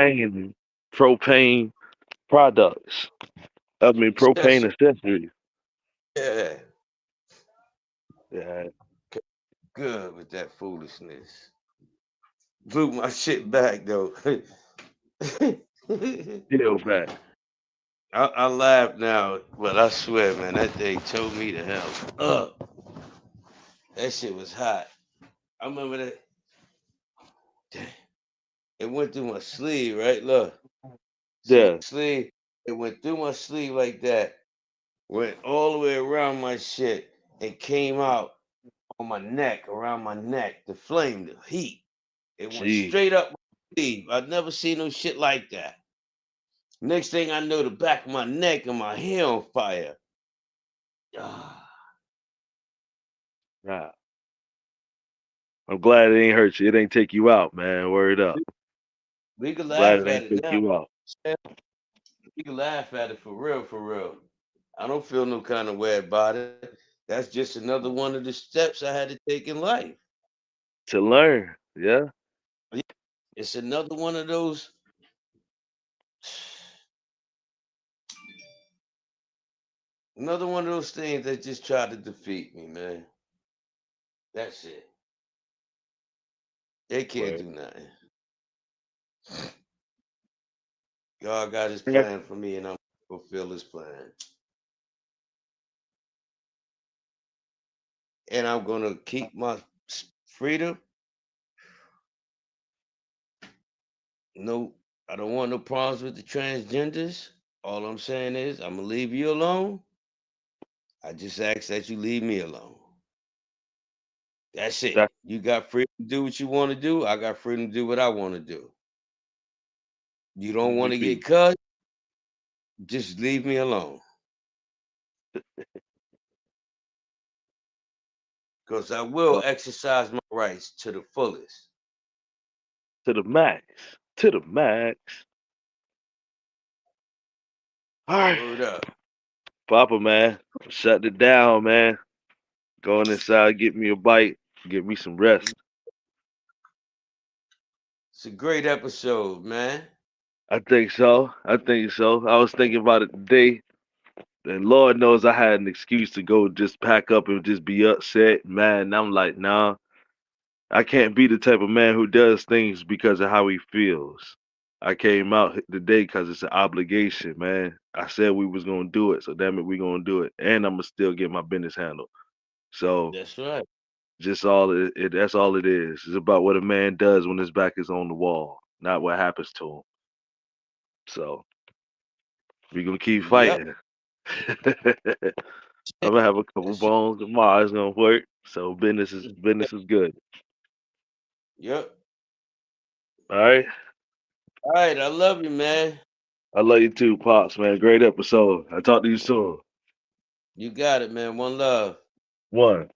propane products. I mean them. propane accessories. Yeah. Yeah. Good with that foolishness. Blew my shit back though. Hell back. I laugh now, but I swear, man, that thing tore me the hell up. That shit was hot. I remember that. Damn. It went through my sleeve, right? Look, see the Yeah. sleeve? It went through my sleeve like that, went all the way around my shit, and came out on my neck, around my neck. The flame, the heat. It went Gee. straight up my sleeve. I'd never seen no shit like that. Next thing I know, the back of my neck and my hair on fire. Ah, Nah. I'm glad it ain't hurt you. It ain't take you out, man. Word up. we can Glad laugh it at ain't it take now. you out. We can laugh at it for real, for real. I don't feel no kind of way about it. That's just another one of the steps I had to take in life. To learn. Yeah. It's another one of those, another one of those things that just tried to defeat me, man. That's it. They can't Word. do nothing. God got His Yeah. plan for me, and I'm gonna fulfill His plan. And I'm gonna keep my freedom. No, I don't want no problems with the transgenders. All I'm saying is I'm gonna leave you alone. I just ask that you leave me alone. That's it. That's You got freedom to do what you want to do. I got freedom to do what I want to do. You don't want you to be. get cut, just leave me alone. Because I will Well, exercise my rights to the fullest. to the max. To the max. All right. Word up. Papa, man. Shut it down, man. Going inside, get me a bite, get me some rest. It's a great episode, man. I think so. I think so. I was thinking about it today, and Lord knows I had an excuse to go just pack up and just be upset, man. And I'm like, nah, I can't be the type of man who does things because of how he feels. I came out today because it's an obligation, man. I said we was gonna do it, so damn it, we gonna do it, and I'm gonna still get my business handled. So That's right. just all that's all it is. It's about what a man does when his back is on the wall, not what happens to him. So we're gonna keep Yep. fighting. I'm gonna have a couple That's, bones tomorrow. It's gonna work. So business is good. yep. All right. All right. I love you, man. I love you too, Pops, man. Great episode. I'll talk to you soon. You got it, man. One love. One.